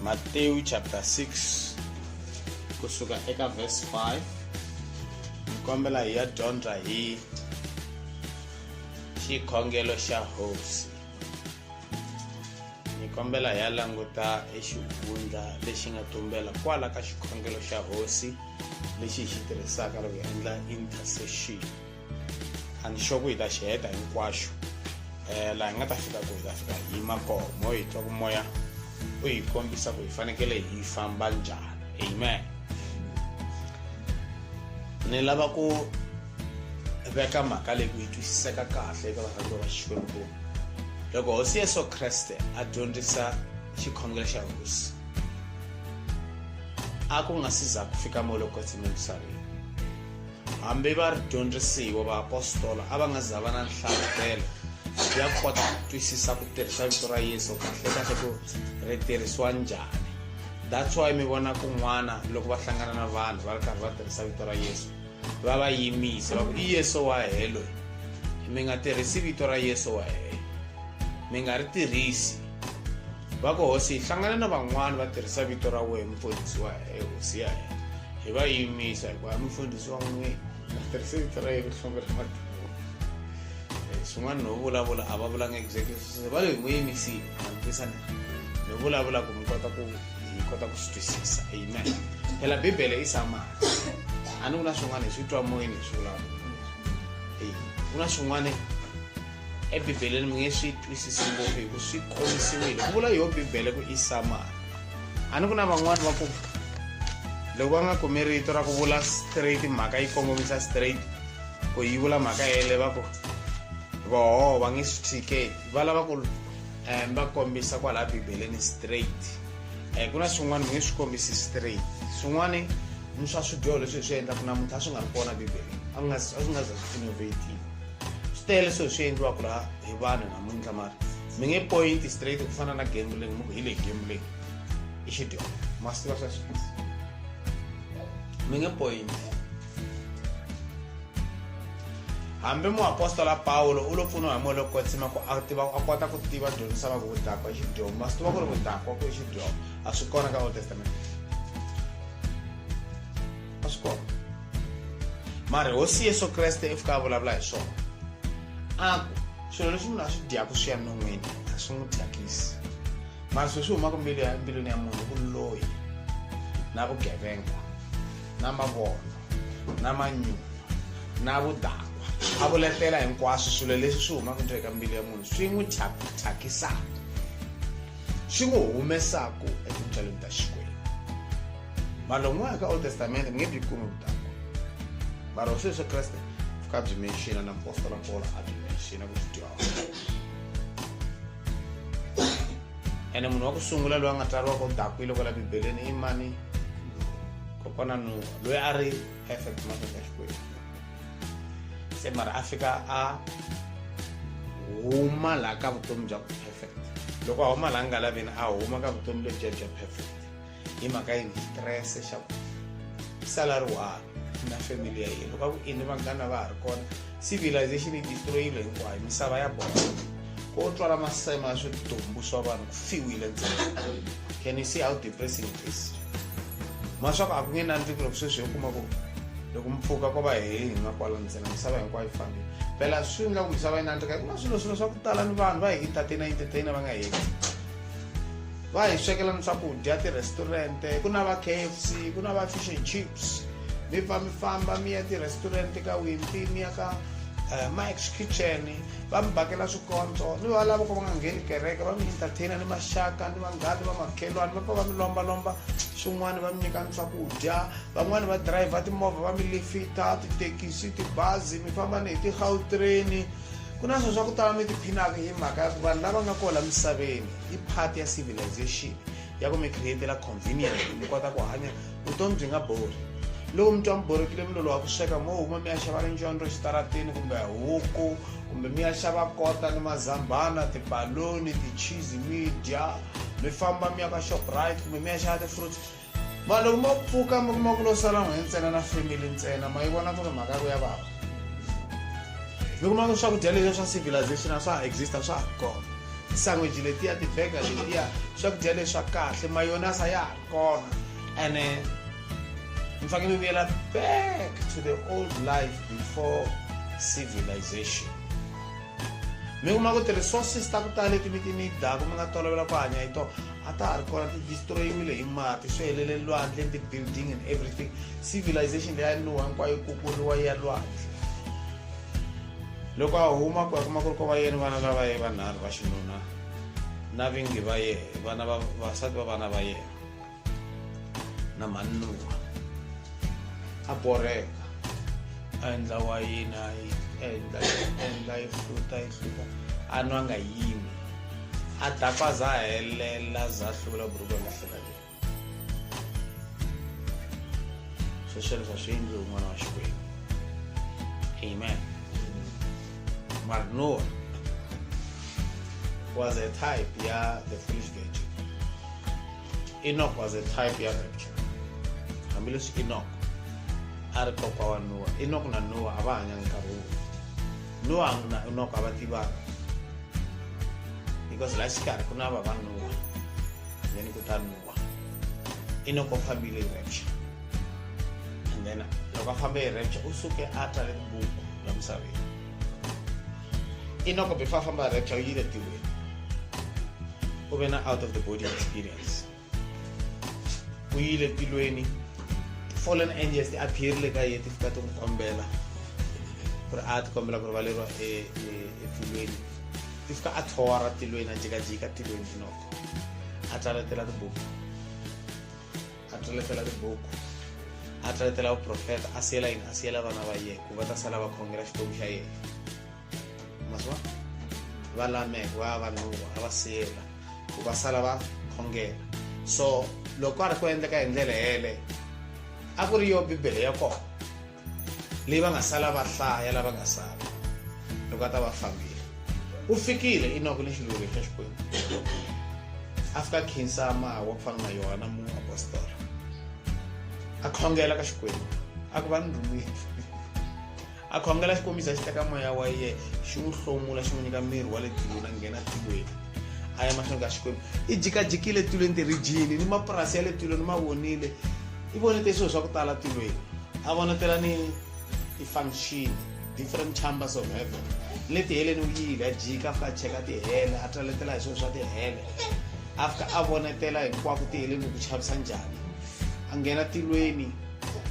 Matthew chapter 6 kusuka eka verse 5. Nikombela hi ya dyondza hi xikhongelo xa hosi. Nikombela hi ya languta exihundla lexi nga tumbela kwala ka xikhongelo xa hosi lexi hi xi tirhisaka loko hi endla intercession. A ni sure ku hi ta xi heta hinkwaxo laha hi nga ta fika ku hi ta fika hi makomo hi twa ku moya u hi kombisa ku hi fanekele hi famba njhani. Amen. Ni lava ku veka mhaka leyi ku yi twisiseka kahle eka varhandziwa va Xikwembu. Loko hosi Yesu Kreste a dyondzisa xikhongelo xa hosi, a ku nga siza ku fika molokotsi emisaveni. Hambi va ri dyondzisiwa va apostola a va nga za va na nhlahletelo ya kota ku twisisa ku tirhisa vito ra Yesu kahle ku ri tirhisiwa njhani. That's why mi vona kun'wana loko va hlangana na vanhu va ri karhi va tirhisa vito ra Yesu va va yimisa va ku i Yesu wa helo, mi nga tirhisi vito ra Yesu wa helo, mi nga ri tirhisi. Va ku hosi hi hlangana na van'wana va tirhisa vito ra wena mfundhisi wa helo, hosi ya helo, hi va yimisa hikuva mfundhisi wa n'wina va tirhisa vito ra yena ku hlongela matiko. Swin'wana no vulavula a va vulanga exactly va lo hi n'wi yimisile antisana no vulavula ku mi kota ku hi kota ku swi twisisa. Amen. Phela Bibele i samana, a ni ku na swin'wana hi swi twa moyeni hi swi vulavula. Ku na swin'wana ebibeleni mi nge swi twisisi ngopfu hi ku swi komisiwile ku vula yo Bibele ku i samana. A ni ku na van'wana va ku loko va nga kumi rito ra ku vula straight mhaka yi kongomisa straight ku yi vula mhaka yele va ku voho va nge swi tshikeli va lava ku va kombisa kwala Bibeleni straight. Ku na swin'wana mi nge swi kombisi straight, swin'wana ni swa swidyoho leswi hi swi endlaku namuntlha swi nga ri kona Bibeleni, a swi nga za swi innovative. Swi tele swilo swi endliwaka laha hi vanhu namuntlha, mara mi nge point straight ku fana na gambling mi ku hi le gambling i xidyoho, ma swi tiva sweswo, mi nge point. Hambi muapostola Paulo u lo pfuniwa hi molokotsi ma ku a kota ku tiva dyondzisa va ku vudakwa i xidyoho, ma swi tiva ku ri vudakwa ku i xidyoho a swi kona ka Old Testament, a swi kona. Mara hosi Yesu Kreste i fika a vulavula hi swona a ku swilo leswi munhu a swi dyaku swi ya non'wini a swi n'wi thyakisi, mara swilo swi humaka mbilwini ya munhu ku loyi na vugevenga na mavono na manyuma na vudakwa a vuletela hinkwaswo swilo leswi swi humaka nto eka mbilu ya munhu swi n'wi thyakisaka, swi n'wi humesaku etindleleni ta Xikwembu. Mara loko n'wi eka Old Testament mi nge byi kumi vudakwa, mara hosi Yesu Kreste fika byi mention na apostola Paul a byi mention ku dyawa. Ene munhu wa ku sungula loyi a nga tsariwa ku dakwile kwala Bibeleni i mani? Kokwana Nuwa, loyi a ri perfect mahlweni ka Xikwembu. Se mara a fika a huma laha ka vutomi bya ku perfect. Loko a huma laha nga laveni a huma ka vutomi lebyi bya perfect hi mhaka yini? Stress xa ku sala ri one na family ya yena, loko a ku ini vanghana va ha ri kona, civilization yi destroyile hinkwayo, misava ya bola ko twala masema ya switumbu swa vanhu ku fiwile ntsena. Can you see how depressing it is? Maswaku a ku nge nandziki loko sweswi hi kuma ku loko mpfhuka ko va hi nga kwala ntsena misava hinkwayo yi fambile. Phela swi endla ku misava yi nandzika, ku na swilo swa ku tala ni vanhu va hi entertainer va nga heti, va hi swekela ni swakudya ti-restaurant, ku na va KFC, ku na va fish and chips, mi famba mi ya ti-restaurant ka Wimpy, mi ya ka Mike's Kitchen, va mi bakela swikontso. Ni va lava ku va nga ngheni kereke va mi entertainer ni maxaka ni vanghana va makhelwani, va pfa va mi lombalomba swin'wana va mi nyika ni swakudya. Van'wani va driver timovha va mi lifita, tithekisi, tibazi, mi famba ni hi ti-Gautrain. Ku na swilo swa ku tala mi tiphinaka hi mhaka ya ku vanhu lava nga kola misaveni i part ya civilization ya ku mi createla convenience mi kota ku hanya vutomi byi nga bori. Loko mi twa mi borekile mi loloha ku sweka mo huma mi ya xava rinjondro xitarateni kumbe huku, kumbe mi ya xava kota ni mazambana, tibaloni, ti-cheese mi dya, mi famba mi ya ka Shoprite kumbe mi ya xava ti-fruits. Ma loko mo pfuka mi kuma ku lo sala n'we ntsena na family ntsena, ma yi vona ku ri mhaka ya ku ya vava. Mi kuma ku swakudya leswi swa civilization a swa ha exista, swa ha ri kona. sandwich letiya ti-burger letiya swakudya leswa kahle mayonnaise ya ha ri kona ene mi fanele mi vuyela back to the old life before civilization. Mi kuma ku ti-resources ta ku tala leti mi ti needaka mi nga tolovela ku hanya hi tona a ta ha ri kona ti destroyiwile hi mati swi helele lwandle ti-building and everything. Civilization leya nuwa hinkwayo yi kukuriwa ya lwandle. Loko a huma ku ya kuma ku ri ko va yeni vana lava ye vanharhu va xinuna na vingi va yena vana vasati va vana va yena na manuwa a borheka a endla wayini a yi endla yi hluta a nwa nga yimi a dakwa za a helela za hluvula buruku ya mahleka leyi. So sweleswa swi endliwe n'wana wa Xikwembu. Amen. But Noah was a type ya the foolish virgin. Enoch was a type ya rapture. Hambileswi Enoch a ri kokwa wa Noah. Enoch na Noah a va hanya nkarhi wun'we. Noah na Enoch a va tivana because laha xikarhi ku na vava Noah then ku ta Noah. Enoch u fambile hi rapture and then loko a fambe hi rapture u suke a tsale tibuku la misaveni. Enoch before famba hi rapture u yile tilweni u ve na out of the body experience. U yile tilweni fallen angels ti appearile ka yena ti fika ti n'wi kombela ku ri a ti kombela ku rivaleriwa etilweni. Ti fika a thora tilweni a jikajika tilweni Enoch a tsaletela tibuku a tsaletela vuprofeta a siyela yini a siyela vana va yena ku va ta sala va khongela xikwembu xa yena. Maswa va Lameka va Noah a va siyela ku va sala va khongela. So loko a ri ku endleka hi ndlela hele a ku ri yo bibele ya kona leyi va nga sala va hlaya lava nga sala loko a ta va fambile. U fikile Enoch ni xiluvelo xa Xikwembu a fika khensa mawa ku fana na Yohana muapostola a khongela ka Xikwembu a ku va ni rhumile a khongela Xikwembu xa xi teka moya wa yena xi n'wi hlomula xi n'wi nyika miri wa le tilweni a nghena tilweni a ya mahlweni ka Xikwembu. I jikajikile tilweni tirijini ni mapurasi ya le tilweni ma vonile i vonete swilo swa ku tala tilweni a vonetela ni ti-function different chambers of heaven leti heleni u yile a jika a fika a cheka tihele a tsaletela hi swilo swa tihele a fika a vonetela hinkwako tiheleni ku chavisa njhani a nghena tilweni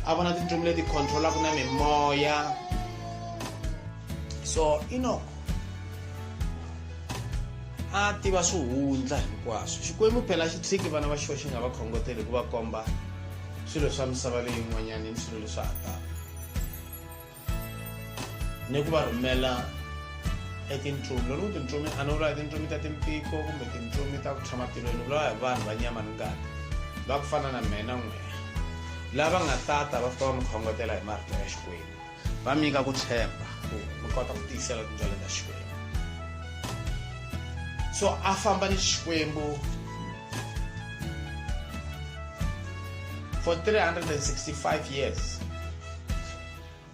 a vona tintsumi leti controlaka na mimoya. So Enoch a tiva swihundla hinkwaswo. Xikwembu phela xi tshiki vana va xo xi nga va khongoteli ku va komba swilo swa misava leyi n'wanyani ni swilo leswi hataka ni ku va rhumela etintsumi. Loko tintsumi a ni vula tintsumi ta timpiko kumbe tintsumi ta ku tshama tilweni, vula hi vanhu va nyama ni ngati va ku fana na mina n'wehe lava nga tata va fika va mi khongotela hi marito ya Xikwembu va mi nyika ku tshemba ku mi kota ku tiyisela tindlela ta Xikwembu. So a famba ni Xikwembu for 365 years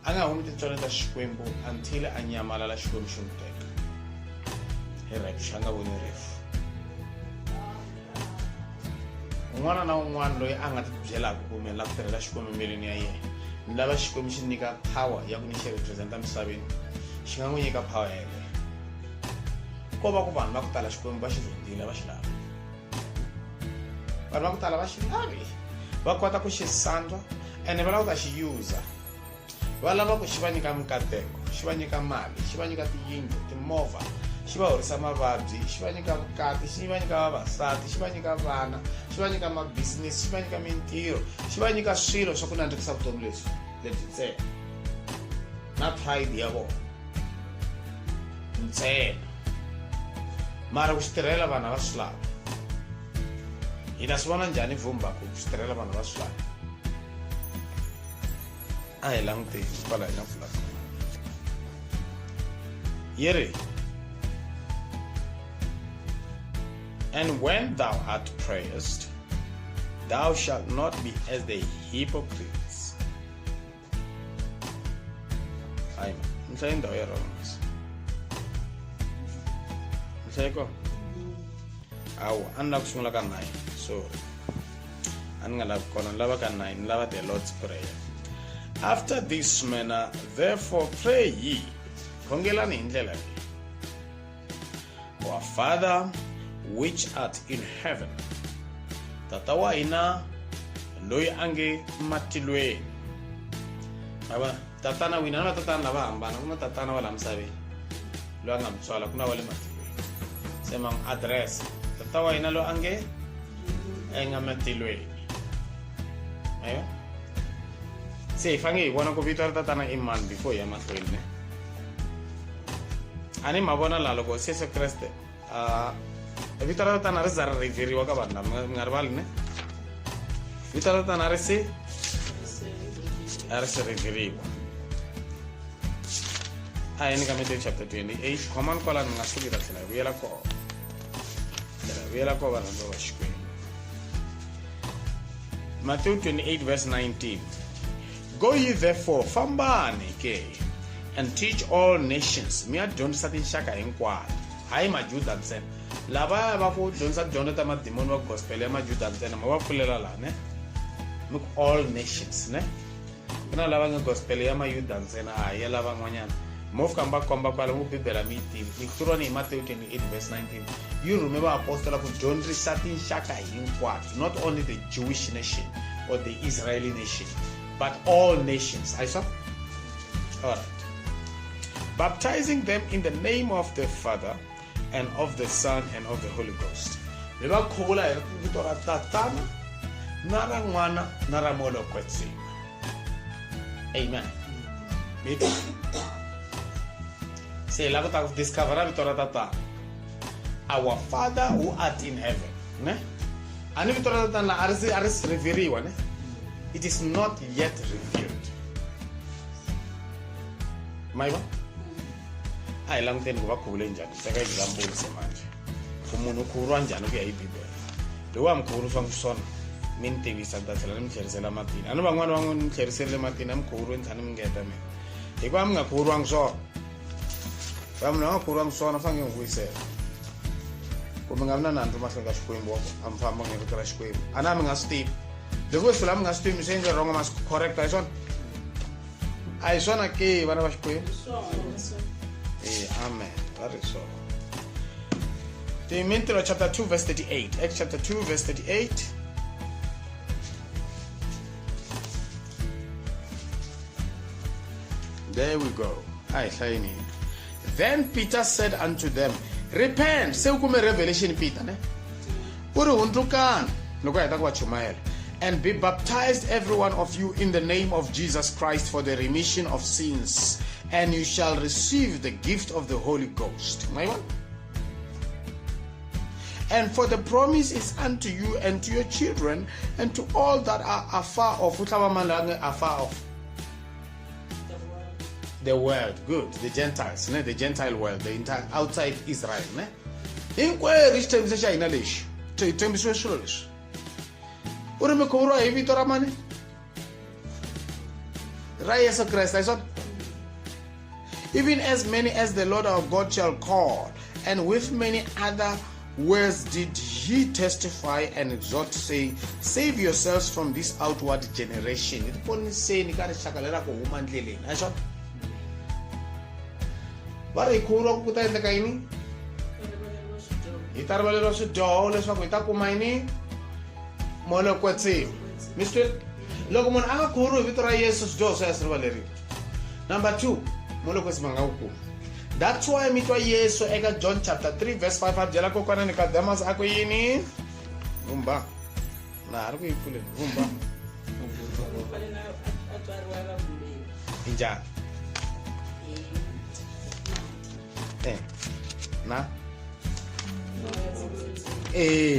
a nga humi tintswele ta Xikwembu until a nyamalala Xikwembu xi n'wi teka hi rapture a nga voni rifu. Un'wana na un'wana loyi a nga ti byelaka ku humelela ku tirhela Xikwembu embilwini ya yena ni lava Xikwembu xi nyika power ya ku ni xi representa misaveni xi nga n'wi nyika power yeleyo. Ko va ku vanhu va ku tala Xikwembu va xi rhundile va xi lava. Vanhu va ku tala va xi lavi va kota ku xi sandzwa ene va lava ku ta xi user. Va lava ku xi va nyika mikateko, xi va nyika mali, xi va nyika tiyindlu, timovha, xi va horisa mavabyi, xi va nyika vukati, xi va nyika vavasati, xi va nyika vana, xi va nyika mabusiness, xi va nyika mintirho, xi va nyika swilo swa ku nandzikisa vutomi lebyi ntsena na pride ya vona ntsena. Mara ku swi tirhela vanhu va swi lava. Hi ta swi vona njhani vhumba ku swi tirhela vanhu va swi lava? A hi languteni kwala hi na pfulaka yi ri, and when thou art prayest, thou shalt not be as the hypocrites. Hayi, nhlayi ndhawu ya rona. Nhlayi ko? Awu, anla kusungula ka 9. Sorry. Angala kona lava ka 9, lava the Lord's Prayer. After this manner, therefore pray ye. Khongelani indlela le. Our Father which art in heaven. Tata wa ina loyi ange matilweni. Aba tatana wina na tatana lava hambana kuna tatana wala msabe. Lo anga mtswala kuna wale matilweni. Sema address. Tata wa ina lo ange enga matilweni. Ayo. Se fangi bona ko vito tatana iman before ya matlweni ne. Ani mabona la loko Yesu Kriste vito tatana rezara reveriwa ka bana ngaribali ne. Vito tatana rese arse reveriwa. Ayeni ka Matthew chapter 28 command kola ngasukira tsela vuyela ko bana ba shikwe. Matthew 28 verse 19. Go ye therefore, fambani ke, and teach all nations. Mia dyondzisa tinxaka hinkwato. Hayi majuda ntsena. Lava va ku dyondzisa dyondzo ta madimoni wa gospel ya majuda ntsena ma va pfulela la ne. Look all nations ne. Kuna lava nga gospel ya mayuda ntsena hayi lava n'wanyana. Mofu kamba komba kwala mu bibela miti. Ikuturiwa ni Matthew 28 verse 19. You remember apostle ku dyondzisa tinxaka hinkwato, not only the Jewish nation or the Israeli nation, but all nations. I saw. All right. Baptizing them in the name of the Father and of the Son and of the Holy Ghost. Leba khula hi vito ra Tatana na ra N'wana na ra Moya kwetsima. Amen. Maybe. Say lava ta discover vito ra Tatana. Our Father who art in heaven. Ne? Ani vito ra Tatana aris reveriwa ne? It is not yet revealed. Maiba? Ay lang tin ko ba khule njani? Seka example semanje. Umuntu khulwa njani kuya iBhayibheli. Lowa mkhulu swangisona. Mintivisa datsela nimtherisela matini. Anu bangwana wangu nimtherisele matini amkhulu njani mingeta mina. Ikwa mingakhulwa ngisona. Bamna ngakhulwa ngisona fange ngiyisela. Kuma ngamna nantu mahlonga xikwembu amfamba ngekutira xikwembu. Anami ngasitipi. Depois falar minhas times sem ver mas correto aí son. Aí son aqui vai nas coisas. Amen. That is so. Timothy chapter 2 verse 38. Acts chapter 2 verse 38. There we go. Hi, shiny. Then Peter said unto them, repent. Say ukume Revelation Peter ne. Uri undukan. Loko yatakwa chumaela. And be baptized every one of you in the name of Jesus Christ for the remission of sins, and you shall receive the gift of the Holy Ghost. My one. And for the promise is unto you and to your children and to all that are afar off. Afar off. The world. Good. The Gentiles. The Gentile world. The entire outside Israel. Inquire rich time sesha inalish. Time specialist. Urime kuro e vito ramane. Yesu Christ, I saw. Even as many as the Lord our God shall call, and with many other words did he testify and exhort, saying, save yourselves from this outward generation. It only say ni kare shakalera ko woman lele. I saw. Bare kuro kuta enda kaini. Itar bale lo su do le so ko ita kumaini. Moya kwetsima. Mr. Loko mun anga khuru vito ra Jesus do so yasirvaleri. Number 2, moya kwetsima ngawukulu. That's why mitwa Yesu eka John chapter 3 verse 5 abjela kokwana Nicodemus ako yini? Vumba. Na ari kuyipfule. Vumba. Inja. Na.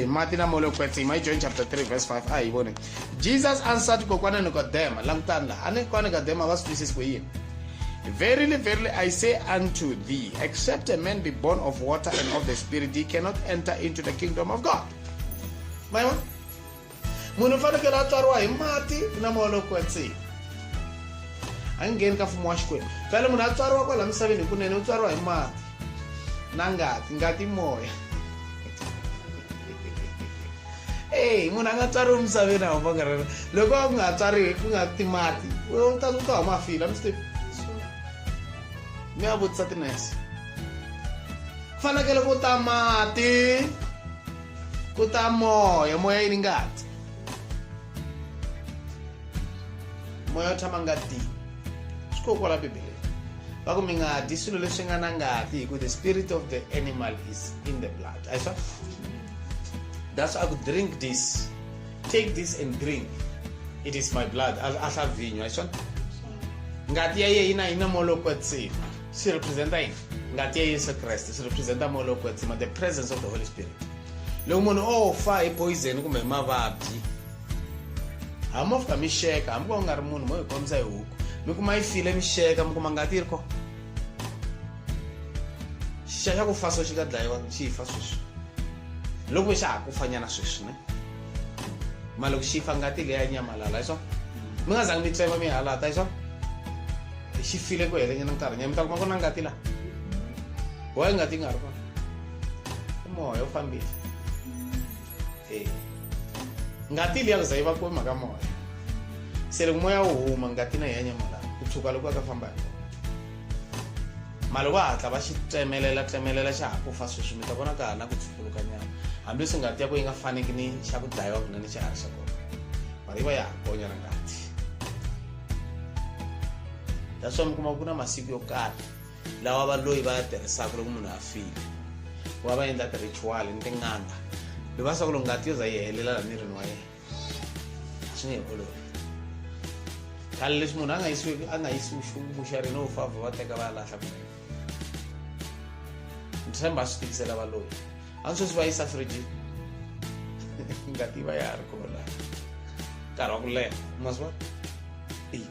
Martina Molo kwetsima John chapter 3 verse 5. Jesus answered kokwana Nicodemus langtanda ane kwana Nicodemus was species for yini. Verily, verily, I say unto thee, except a man be born of water and of the Spirit, he cannot enter into the kingdom of God. My one, munufana kela tarwa imati na molo kwetsima. Angeni ka fumu washikwe. Phela munhu atswariwa kwala misaveni kunene utswariwa hi mati. Na ngati moya. munhu a nga tswariwi emisaveni a huma nkarhi loko a ku nga tswariwi ku nga timati u ta huma fila mi swi mi ya vutisa tinese fanekele ku ta mati ku ta moya yi ni ngati moya u tshama ngatini swi ko kwala bibeleni va ku mi nga dyi swilo leswi nga na ngati hi ku the spirit of the animal is in the blood I saw that's why I could drink this take this and drink it is my blood a hla vinyo I saw ngati ya yena ina molokwetsima swi representa yini ngati ya Yesu Kreste swi representa molokwetsima the presence of the Holy Spirit loko munhu fa hi poison kumbe mavabyi hama fika mi xeka hambi ku nga ri munhu mo hi kombisa hi huku mi kuma yi file mi xeka mi kuma ngati yi ri ko xixa xa ku fa so xi nga dlayiwa xi fa sweswi loko xa ha ku fanyana sweswi ne ma loko xi fa ngati leyi ya nyamalala hi so mi nga zangi mi tsema mi halata hi so xi file ku helenyana nkarhi nyama mi ta kuma ku na ngati laha why ngati yi nga ri kona moya u fambile ngati liya ku za yi va ku mhaka moya se loko moya wu huma ngati na yi ya nyamalala ku tshuka loko a ka famba hi mali wa hatla va xi tsemelela xa ha ku fa sweswi mi ta vona ka ha na ku tshukuluka nyama hambi swi ngati ya ku yi nga faneki ni xa ku dlayiwa kunene xiharhi xa kona mara yi va ya ha konya na ngati that's why mi kuma ku na masiku yo karhi lawa valoyi va ya tirhisaka loko munhu a file va va endla ti-ritual ni tin'anga loko va swa ku loko ngati yo za yi helela laha mirini wa yena swi nge hi olovi khale leswi munhu a nga yisiwi buxarini wo favha va teka va ya lahla kunene ni tshemba a swi tikisela valoyi a ni sweswi va yisa fridgini ngati yi va ya ha ri kona nkarhi wa ku leha ma swi vona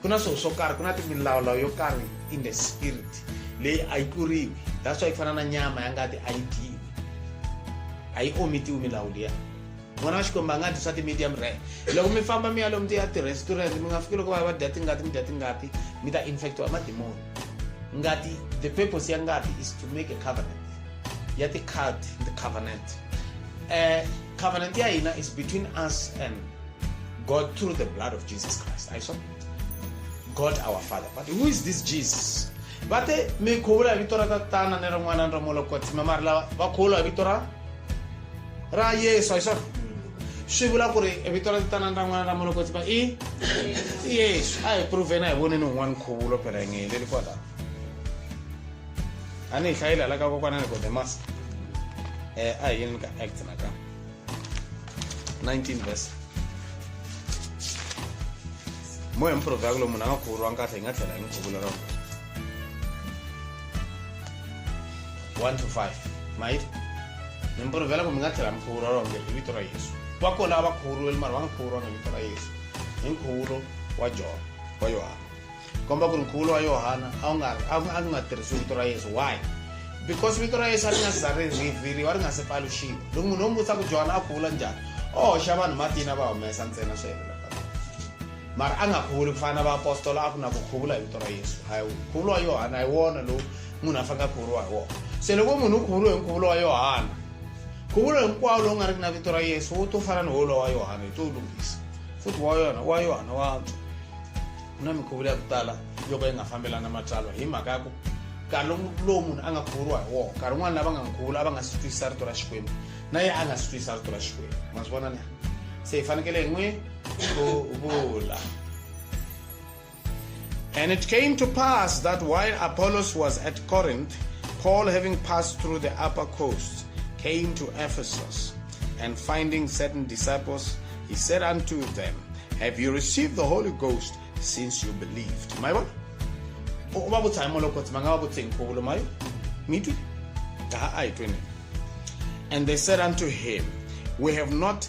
ku na swilo swo karhi ku na timilawulawu yo karhi in the spirit leyi a yi tluriwi that's why ku fana na nyama ya ngati a yi dyiwi a yi omitiwi milawu liya n'wana wa xikomba a nga dyi swa ti-medium rare loko mi famba mi ya lomu ti ya ti-restaurant mi nga fiki loko va dya tingati mi dya tingati mi ta infectiwa mademoni ngati the purpose ya ngati is to make a covenant ya ti-card the covenant covenant ya hina is between us and God through the blood of Jesus Christ I saw God our Father but who is this Jesus vate mi khuvula hi vito ra tatana ni rin'wana ra molokotsima mara lava va khuvula hi vito ra Yesu I saw swi vula ku ri vito ra tatana ra n'wana ra molokotsima i Yesu a hi pruvena hi voneni un'wana nkhuvulo phela hi nge heleli kwala a ni hi hlayela la ka kokwana Nicodemus a hi yini ka Acts na ka 19 verse mo hi mproveka lomu munhu a nga khuvuriwa kahle hi nga tlhela hi nkhuvulo ra 1 to 5 mayiti ni mprovela ku mi nga tlhela mkhuvuro ra rona hi vito ra Yesu va kona va khuvuriwile mara va nga khuvuriwanga hi vito ra Yesu hi nkhuvulo wa Yohana komba ku ri nkhuvulo wa Yohana a nga tirhisiwi vito ra Yesu why because vito ra Yesu a ri nga za ri rivhiriwa ri nga se paluxiwa loko munhu wo mu vutisa ku Yohana a khuvula njhani xa vanhu matina va humesa ntsena swi helela mara a nga khuvuli ku fana na vaapostolo a ku na ku khuvula hi vito ra Yesu hayi nkhuvulo wa Yohana hi wona lowu munhu a fanele a khuvuriwa hi wona se loko munhu u khuvuriwe hi nkhuvulo wa Yohana nkhuvulo hinkwawo lowu nga riki na vito ra Yesu wu to fana ni wolo wa Yohana hi to lunghisa futhi wa Yohana wa antswa ku na minkhuvulo ya ku tala loko yi nga fambelana na matsalwa hi mhaka ya ku nkarhi lowu munhu a nga khuvuriwa hi wona nkarhi wun'wana lava nga nkhuvula a va nga swi twisisa rito ra Xikwembu na ye a nga swi twisisa rito ra Xikwembu ma swi vona ni se hi fanekele hi n'wi khuvula. And it came to pass that while Apollos was at Corinth, Paul, having passed through the upper coast, came to Ephesus, and finding certain disciples, he said unto them, have you received the Holy Ghost since you believed? My what? And they said unto him, we have not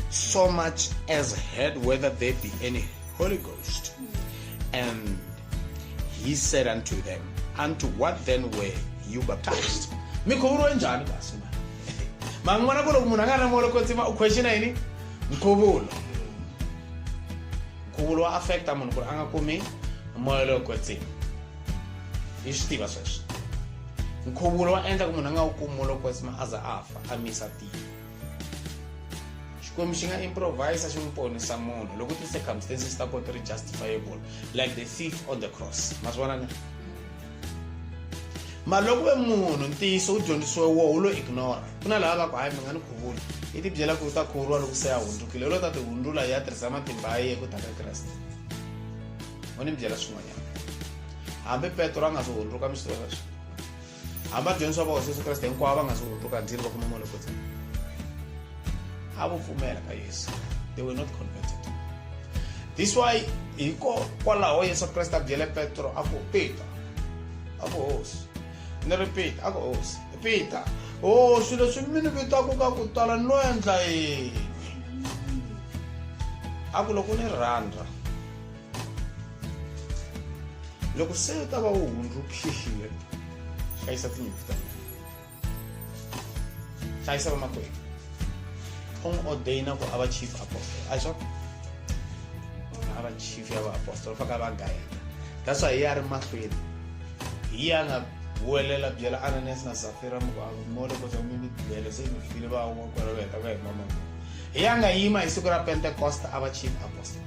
so much as heard whether there be any Holy Ghost. And he said unto them, unto what then were you baptized? Mikhuvulo njhani basi ma ngwana ku loko munhu a nga na molokotsima u question yini nkhuvulo wa affecta munhu ku ri a nga kumi molokotsima hi swi tiva sweswo nkhuvulo wa endla ku munhu a nga wu kumi molokotsima a za a fa a misa tiyo xikwembu xi nga improvisa xi n'wi ponisa munhu loko ti-circumstances ta ko ti ri justifiable, like the thief on the cross. Ma swi vona ne? Ma loko ve munhu ntiyiso wu dyondzisiwe woho wu lo ignora, ku na lava va ku hayi mi nga ni khuvuli, i ti byela ku u ta khuvuriwa loko se ya hundzukile, u lo ta ti hundzula ya tirhisa matimba ya yehe ku ta ka Kreste. U ni byela swin'wanyana, hambi Petro a nga se hundzuka, mi swi tiva leswi, hambi vadyondzisi va Yesu Kreste hinkwavo va nga se hundzuka until va kuma malokotsini, a vo pfumela ka Yesu, they were not converted. This why hikokwalaho Yesu Kreste a byele Petro a ku Peter, a ku hosi, ni repeat, a ku hosi, Peter, swilo leswi mi ni vitaka ka ku tala no endla yini? A ku loko ni rhandza, loko se u ta va u hundzukile, hlayisa tinyimpi ta mina, hlayisa vamakwenu, u n'wi ordaina ku a va chief apostle, a hi swona? A va chief ya va-apostol, faka va guide. That's why hi ya ri mahlweni, hi ya nga huwelela byela Ananias na Safira mo loko se mi byele se mi fikile va wa kwala va heta va hi mama. Hi ya nga yima hi siku ra Pentecost a va chief apostle,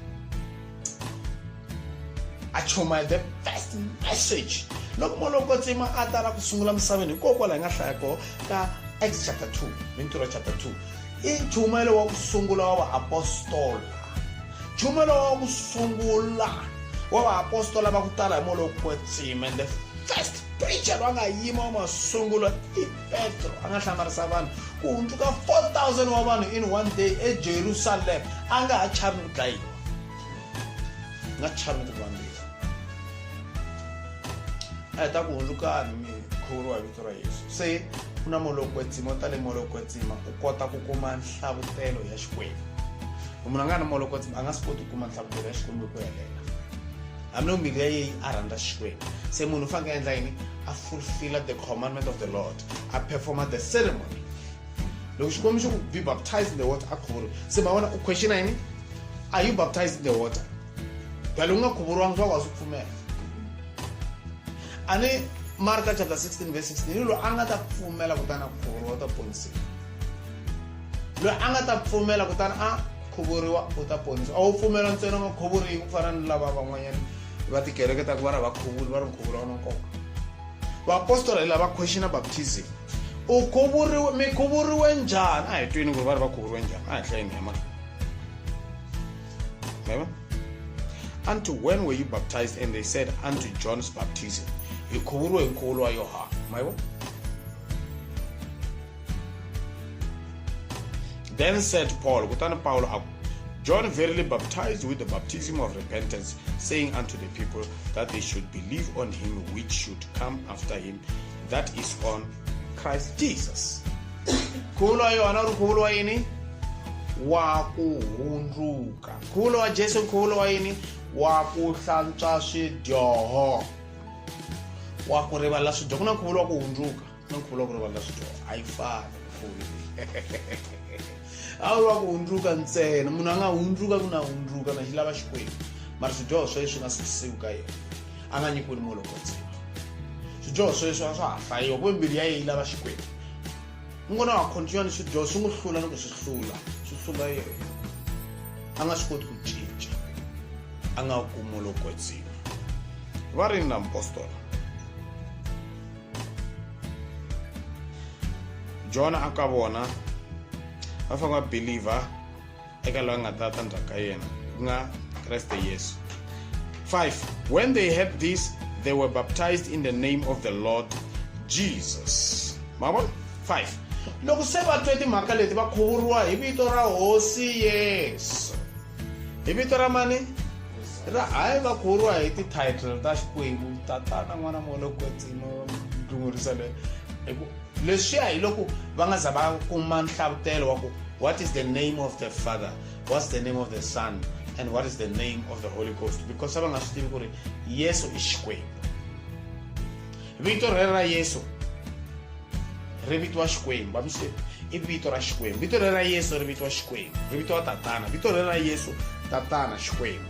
a chuma the first message loko molokotsima a tala ku sungula misaveni, hikokwalaho hi nga hlaya koho ka Acts chapter 2, Mintirho chapter 2, i nchumelo wa ku sungula wa va-apostola, nchumelo wa ku sungula wa va-apostola va ku tala hi molokotsima, and the first preacher wa nga yima wa masungulo i Petro, a nga hlamarisa vanhu ku hundzuka 4,000 wa vanhu in one day eJerusalem, a nga ha chavi ku dlayiwa, nga chavi ku vambiwa. A hi ta ku hundzukani mi khuvuriwa hi vito ra Yesu. Se ku na molokotsima, u tale molokotsima u kota ku kuma nhlavutelo ya Xikwembu. Munhu a nga na molokotsima a nga swi koti ku kuma nhlavutelo ya Xikwembu hi ku helela, hambi loko mbilu ya yeyi a rhandza Xikwembu. Se munhu u fanele endla yini? A fulfill the commandment of the Lord, a perform the ceremony. Loko Xikwembu xi ku be baptized in the water a khuvuriwa, se ma vona u question yini? Are you baptized in the water? Phela u nga khuvuriwanga swa wa swi pfumela. Ani Mark chapter 16 verse 16, lo anga ta pfumela kutana khuvuriwa ta ponisiwa, lo anga ta pfumela kutana a khuvuriwa u ta ponisiwa. A wu pfumela ntsena nga khuvuriwi ku fana ni lava van'wanyana va tikereke ta ku va ri vakhuvuri, va ri nkhuvulo na nkoka. Va-apostola lava questiona baptism, u khuvuriwe, mi khuvuriwe njhani? A hi twini ku va ri va khuvuriwe njhani, a hi hlayeni hi mali. Unto when were you baptized? And they said unto John's baptism. Hi khuvuriwe hi nkhuvulo wa Yohana, ma yi vona? Then said Paul, kutani Paulo, John verily baptized with the baptism of repentance, saying unto the people that they should believe on him which should come after him, that is on Christ Jesus. Nkhuvulo wa Yohana ri nkhuvulo wa yini? Wa ku hundzuka. Nkhuvulo wa Jesu nkhuvulo wa yini? Wa ku hlantswa swidyoho, wa ku rivala swidyoho. Ku na nkhuvulo wa ku hundzuka, na nkhuvulo wa ku rivala swidyoho, a yi fani nkhuvulo. A wu wa ku hundzuka ntsena, munhu a nga hundzuka ku na hundzuka na xi lava Xikwembu, mara swidyoho sweswo swi nga susiwi ka yena, a nga nyikiwi molokotsima. Swidyoho sweswo swa ha hlayiwa ku mbilu ya yena yi lava Xikwembu. U ngona wa continue ni swidyoho swi n'wi hlula ni ku swi hlula yena, a nga swi koti ku cinca, a nga ku molokotsima. Va rini na apostola Jona a ka vona va fanga believer eka loyi nga ta ndzhaku ka yena ku nga Kreste Yesu. 5. When they heard this, they were baptized in the name of the Lord Jesus. Mama 5. Loko se va twe timhaka leti va khuvuriwa hi vito ra hosi Yesu. Hi vito ra mani? Ra hayi va khuvuriwa hi ti-title ta Xikwembu, tatana, n'wana, molokotsima, ndlungurisa le. Leswiya hi loko va nga za va kuma nhlavutelo wa ku what is the name of the Father, what's the name of the Son, and what is the name of the Holy Ghost, because va nga swi tivi ku ri Yesu i Xikwembu. Vito rero ra Yesu ri vitiwa Xikwembu, va mi swi i vito ra Xikwembu. Vito rero ra Yesu ri vitiwa Xikwembu, ri vitiwa tatana. Vito rero ra Yesu tatana Xikwembu,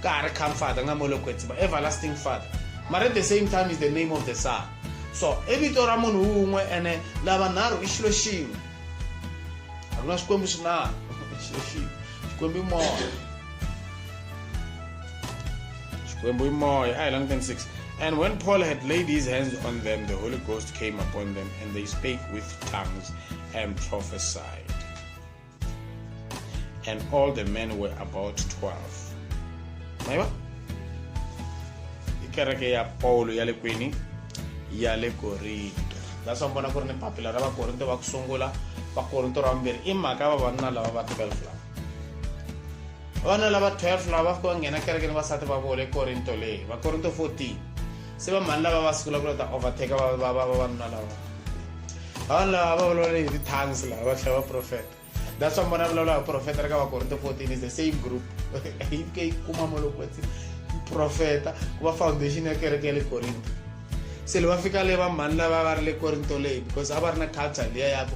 ka ha ri Comforter nga molokotsima, everlasting Father, but at the same time is the name of the Son. So i vito ra munhu un'we ene lava nharhu i xilo xin'we, a ku na Xikwembu xinharhu, Xikwembu moya. Ayi la 26. And when Paul had laid his hands on them, the Holy Ghost came upon them, and they spake with tongues and prophesied. And all the men were about 12. Maiba? Ikereke ya Paulo yale kwini yale Korinto. That's why mbona ku ri ni papila ra vakorinto va ku sungula vakorinto ra vumbirhi i mhaka vavanuna lava va 12 lava. Vavanuna lava 12 lava va fika va nghena kereke ni vasati va vole Korinto leyi vakorinto 14. Se va mani lava va sungula ku ta overtake vavanuna lava. Vavanuna lava va vulavula hi ti-tongues lava va tlhela va profeta. That's why mbona vulavula hi profeta eka vakorinto 14 is the same group. Hi ke kuma molokwetsi profeta ku va foundation ya kereke ya le Korinto. Se le va fika le va mani lava va ri le Korinto leyi because a va ri na culture liya ya ku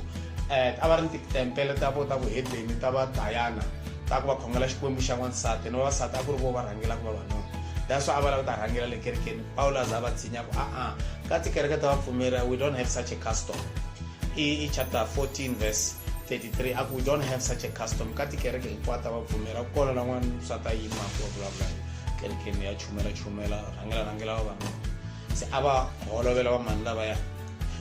a va ri ni titempele ta vo ta vuhedeni ta va Diana ta ku va khongela xikwembu xa n'wansati ni vavasati a ku ri vo va rhangela ku vavanuna. That's why a va lava ta rhangela le kerekeni. Paulo a za va tshinya ku ka tikereke ta vapfumeri we don't have such a custom. I chapter 14 verse 33 aku we don't have such a custom. Ka tikereke hinkwato ta vapfumeri ku kona la n'wansati a yima ku vulavula kerekeni ya chumela rhangela vavanuna. Se a va holovela va mani lava ya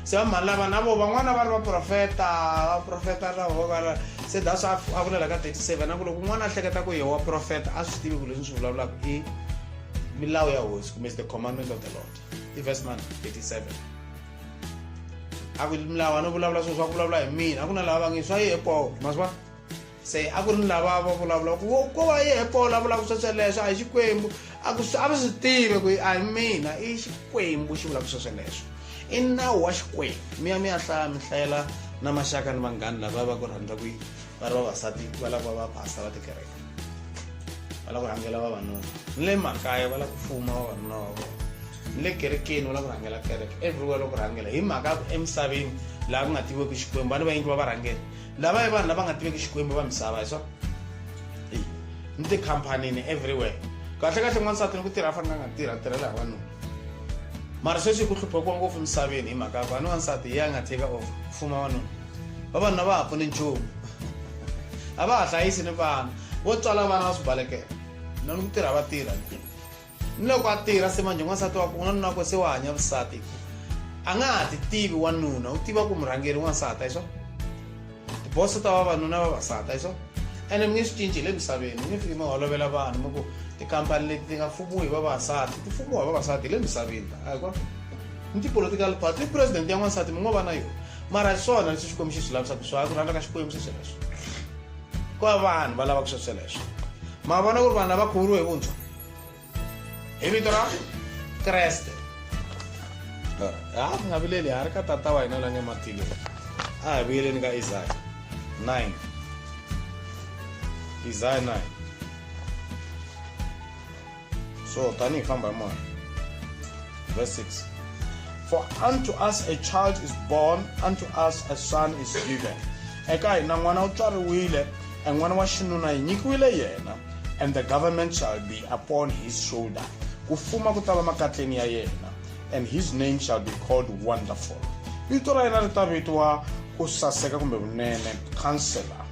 se va mani lava na vo van'wana va ri vaprofeta na vo va se that's why a vulela ka 37 a ku loko n'wana a hleketa ku yewa profeta a swi tivi ku leswi swi vulavulaka i milawu ya hosi kumbe the commandment of the Lord. I verse man 37 a ku milawu a no vulavula swilo swa ku vulavula hi mina a ku na lava va nge swa yehe Paul maswa se a ku ri ni lava va vulavula ku ko va yehe Paul a vulaka swesweleswo a hi Xikwembu a va swi tivi ku a hi mina i Xikwembu xi vulaka swesweleswo i nawu wa Xikwembu. Mi ya hlaya mi hlayela na maxaka ni vanghani lava va ku rhandza ku va ri vavasati va lava va phasta va tikereke va lava ku rhangela vavanuna ni le makaya va lava ku fuma vavanuna va vona ni le kerekeni va lava ku rhangela kereke everywhere loko rhangela hi mhaka emisaveni laha ku nga tiviweki Xikwembu va ni vaendli va varhangeri lava i vanhu lava nga tiveki Xikwembu va misava hi swona ni tikhampanini everywhere kahle n'wansati ni ku tirha a fanele nga tirhela hi vanuna mara sweswi ku hluphekiwa ngopfu misaveni hi mhaka vanhu wansati hi ya nga take over fuma vanuna vavanuna va ha pfuni nchumu a va ha hlayisi ni vana vo tswala vana va swi balekela na ni ku tirha va tirha ni loko a tirha se manje n'wansati wa ku n'wanuna wako se wa hanya vusati a nga ha ti tivi wanuna u tiva ku murhangeri n'wansati hi swona tiboso ta vavanuna vavasati hi swona ene mi nge swi cinci hi le misaveni mi nge fiki mi holovela vanhu mi ku tikhampani leti ti nga fumiwi hi vavasati ti fumiwa hi vavasati hi le misaveni ayikwa ni ti-political party ni president ya n'wansati mi ngo va na yona mara hi swona leswi Xikwembu xi swi lavisaka swo a ku rhandza ka Xikwembu swesweleswo ko va vanhu va lavaka swesweleswo ma vona ku ri vanhu lava khuvuriwe hi vuntshwa hi vito ra Kreste mi nga vileli ha ri ka tata wa hina la nge matilweni a hi vuyeleni ka Isaiah 9 Isaiah 9 so tani hi famba hi moya verse 6 for unto us a child is born, unto us a son is given. Eka hina n'wana u tswariwile n'wana wa xinuna hi nyikiwile yena and the government shall be upon his shoulder. Ku fuma ku ta va makatleni ya yena and his name shall be called Wonderful. Vito ra yena ri ta vitiwa ku saseka kumbe vunene, Counselor,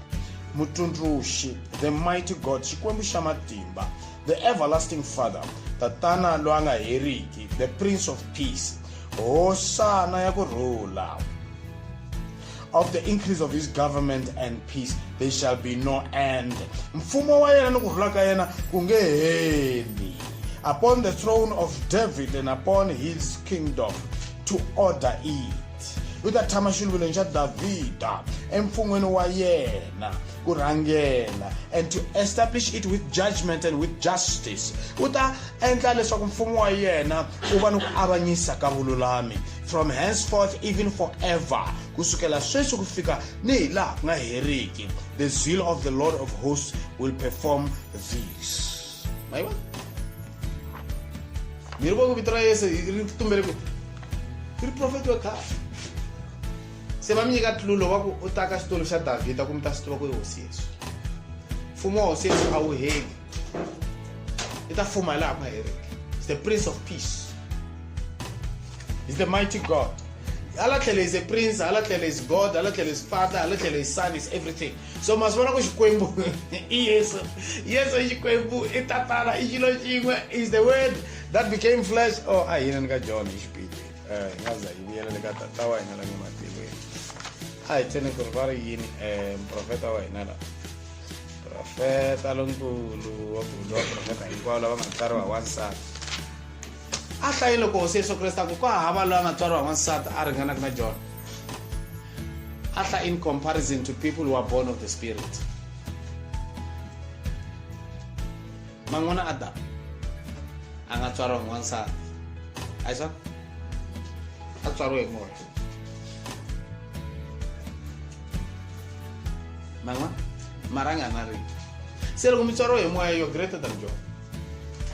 Mutsundzuxi, the mighty God, Xikwembu xa matimba, the everlasting Father, tatana loyi a nga heriki, the Prince of Peace, hosana ya kurhula. Of the increase of his government and peace there shall be no end. Mfumo wa yena ni kurhula ka yena ku nge heli. Upon the throne of David and upon his kingdom to order it. Uta tshama xiluvelo xa Davida emfungweni wa yena ku rhangela and to establish it with judgment and with justice. Uta endla leswaku mfumo wa yena u va ni ku avanyisa ka vululami from henceforth even forever, kusukela sweswi ku fika ni hi laha ku nga heriki. The zeal of the Lord of hosts will perform this. Maiwa ni ri voko vito ra Yesu ri tumbele ku ri prophet wa khale se va mi nyika tlulo wa ku u ta ka xitulu xa Davhida ku mi ta swi tiva ku i hosi Yesu. Mfumo wa hosi Yesu a wu heli i ta fuma hi laha ku nga heriki. It's the Prince of Peace. He's the mighty God, Alatlele is a prince, Alatlele is God, Alatlele is father, Alatlele is son, is everything. So masibona ku Xikwembu yes Xikwembu itatala ichilo is the word that became flesh. Oh ayina nika John ishipiti ngaza ibiyela nika tatawa ina la ngimatilwe ay tene kurvari yini profeta wa ina la profeta lonkulu wa profeta hikwalo lava ngatsari wa wansati ahlayini loko hosi Yesu Krista ku hava lava ngatsari wa wansati a ringana na John in comparison to people who are born of the Spirit. Mangona Adam angatswara wa wansati ayisa atswara wa moya mangwa maranga nari selo kumitswara wa moya you're greater than John.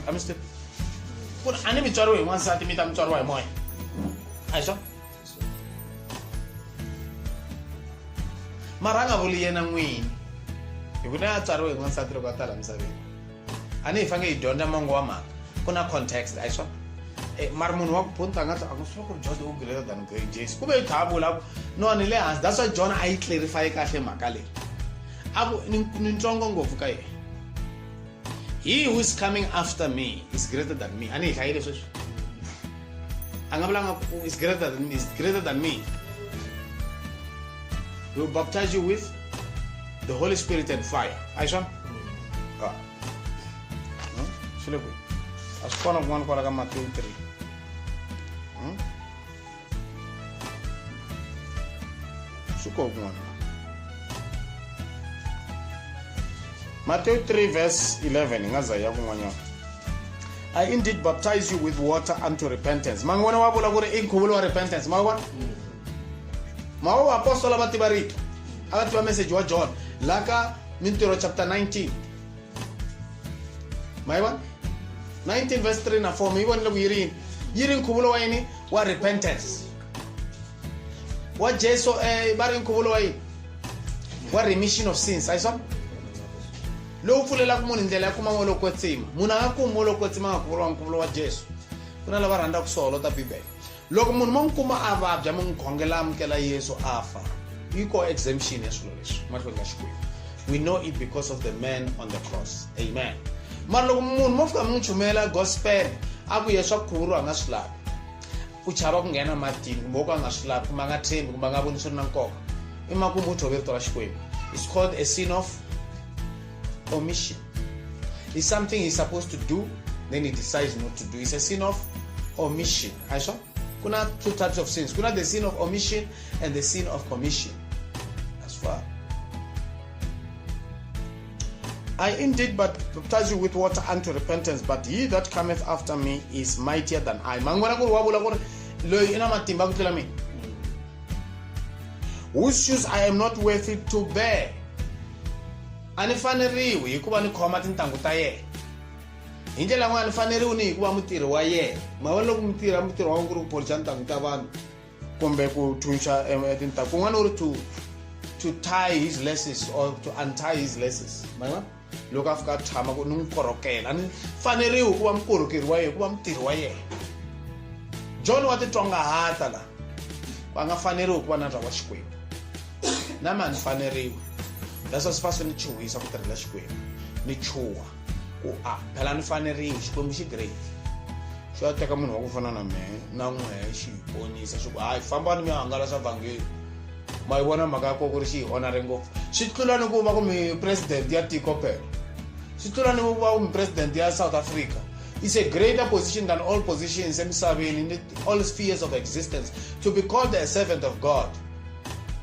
Understand? Kun ani mitswara wa wansati mita mitswara wa moya ayisa maranga vuli yena n'wini hikuna ya tswariwe hi n'wansati loko a tala misaveni a ni hi fange hi dyondza mongo wa mhaka ku na context a hi swona mara munhu wa ku punta a nga swi ku ri John u greater than Jesus kumbe hi tlhava vula no ni le hansi that's why John a yi clarify kahle mhaka leyi a ku ni ntsongo ngopfu ka yena he who is coming after me is greater than me a ni hi hlayile sweswi a nga vulanga ku is greater than me. He will baptize you with the Holy Spirit and fire. Aisha? Ah. No? Shilekwe. As one of one kwa Matthew 3. Suko one. Matthew 3 verse 11. Ngaza ya kumwanya. I indeed baptize you with water unto repentance. Mangwana wabula kure inkhubulo wa repentance. Mangwana? Mawa apostola batibarito akatiwa message wa John laka Mintiro chapter 19 maiwa 19 verse 3 na 4 miwoni lo yiri nkhubulo wa yini wa repentance wa Jesu bari nkhubulo wa yini wa remission of sins ayisa lo ufulela ku munhu ndlela ya kuma ngolo kwetsima munhu anga ku ngolo kwetsima nkhubulo wa Jesu kuna lava rhandza ku solota Bibele loko munhu monkuma a vabya monkhongela amukela Yesu afa iko exemption ya swilo leswi mahlweni ka Xikwembu. We know it because of the man on the cross. Amen. Mara loko munhu mo fika munchumela gospel a ku yeswa khuru anga swi lavi ku chava ku nghena matini kumbe ku anga swi lavi kumbe anga thembi kumbe anga voni swi ri na nkoka i makumu u thove vito ra Xikwembu. It's called a sin of omission. It's something he's supposed to do then he decides not to do. It's a sin of omission. Aisha? Kuna two types of sins. Kuna the sin of omission and the sin of commission. That's far. I indeed but baptize you with water unto repentance, but he that cometh after me is mightier than I. Mangwana ku wabula ku loyi ina matimba ku tlula mina. Whose shoes I am not worthy to bear. Ani faneriwi hikuva ni khoma tintangu ta yena. Hi ndlela n'wana faneriwini hikuva mutirhi wa yena mavona loko mutirhi wa ku ri ku policha ntangu ta vanhu kumbe ku thunxa tintangu kun'wana u ri to tie his laces or to untie his laces mavona loko a fika a tshama ku ni n'wi korhokela a ni faneriwi ku va mukorhokeri wa yena ku va mutirhi wa yena. John wa titsongahata la va nga faneriwi ku va na wa Xikwembu na mani faneriwi that's why swi ni chuhisa ku tirhela Xikwembu ni chuha ku phela ni faneriwi Xikwembu xi great xo ya teka munhu wa ku fana na mehe na n'wehe xi hi ponisa xi ku hayi fambani mi ya hangalasa vhangeli ma yi vona mhaka ya ko ku ri xi hi onare ngopfu swi tlula ni ku va ku mi president ya tiko phela swi tlula ni ku va ku mi president ya South Africa. It's a greater position than all positions emhlabeni in all spheres of existence to be called a servant of God.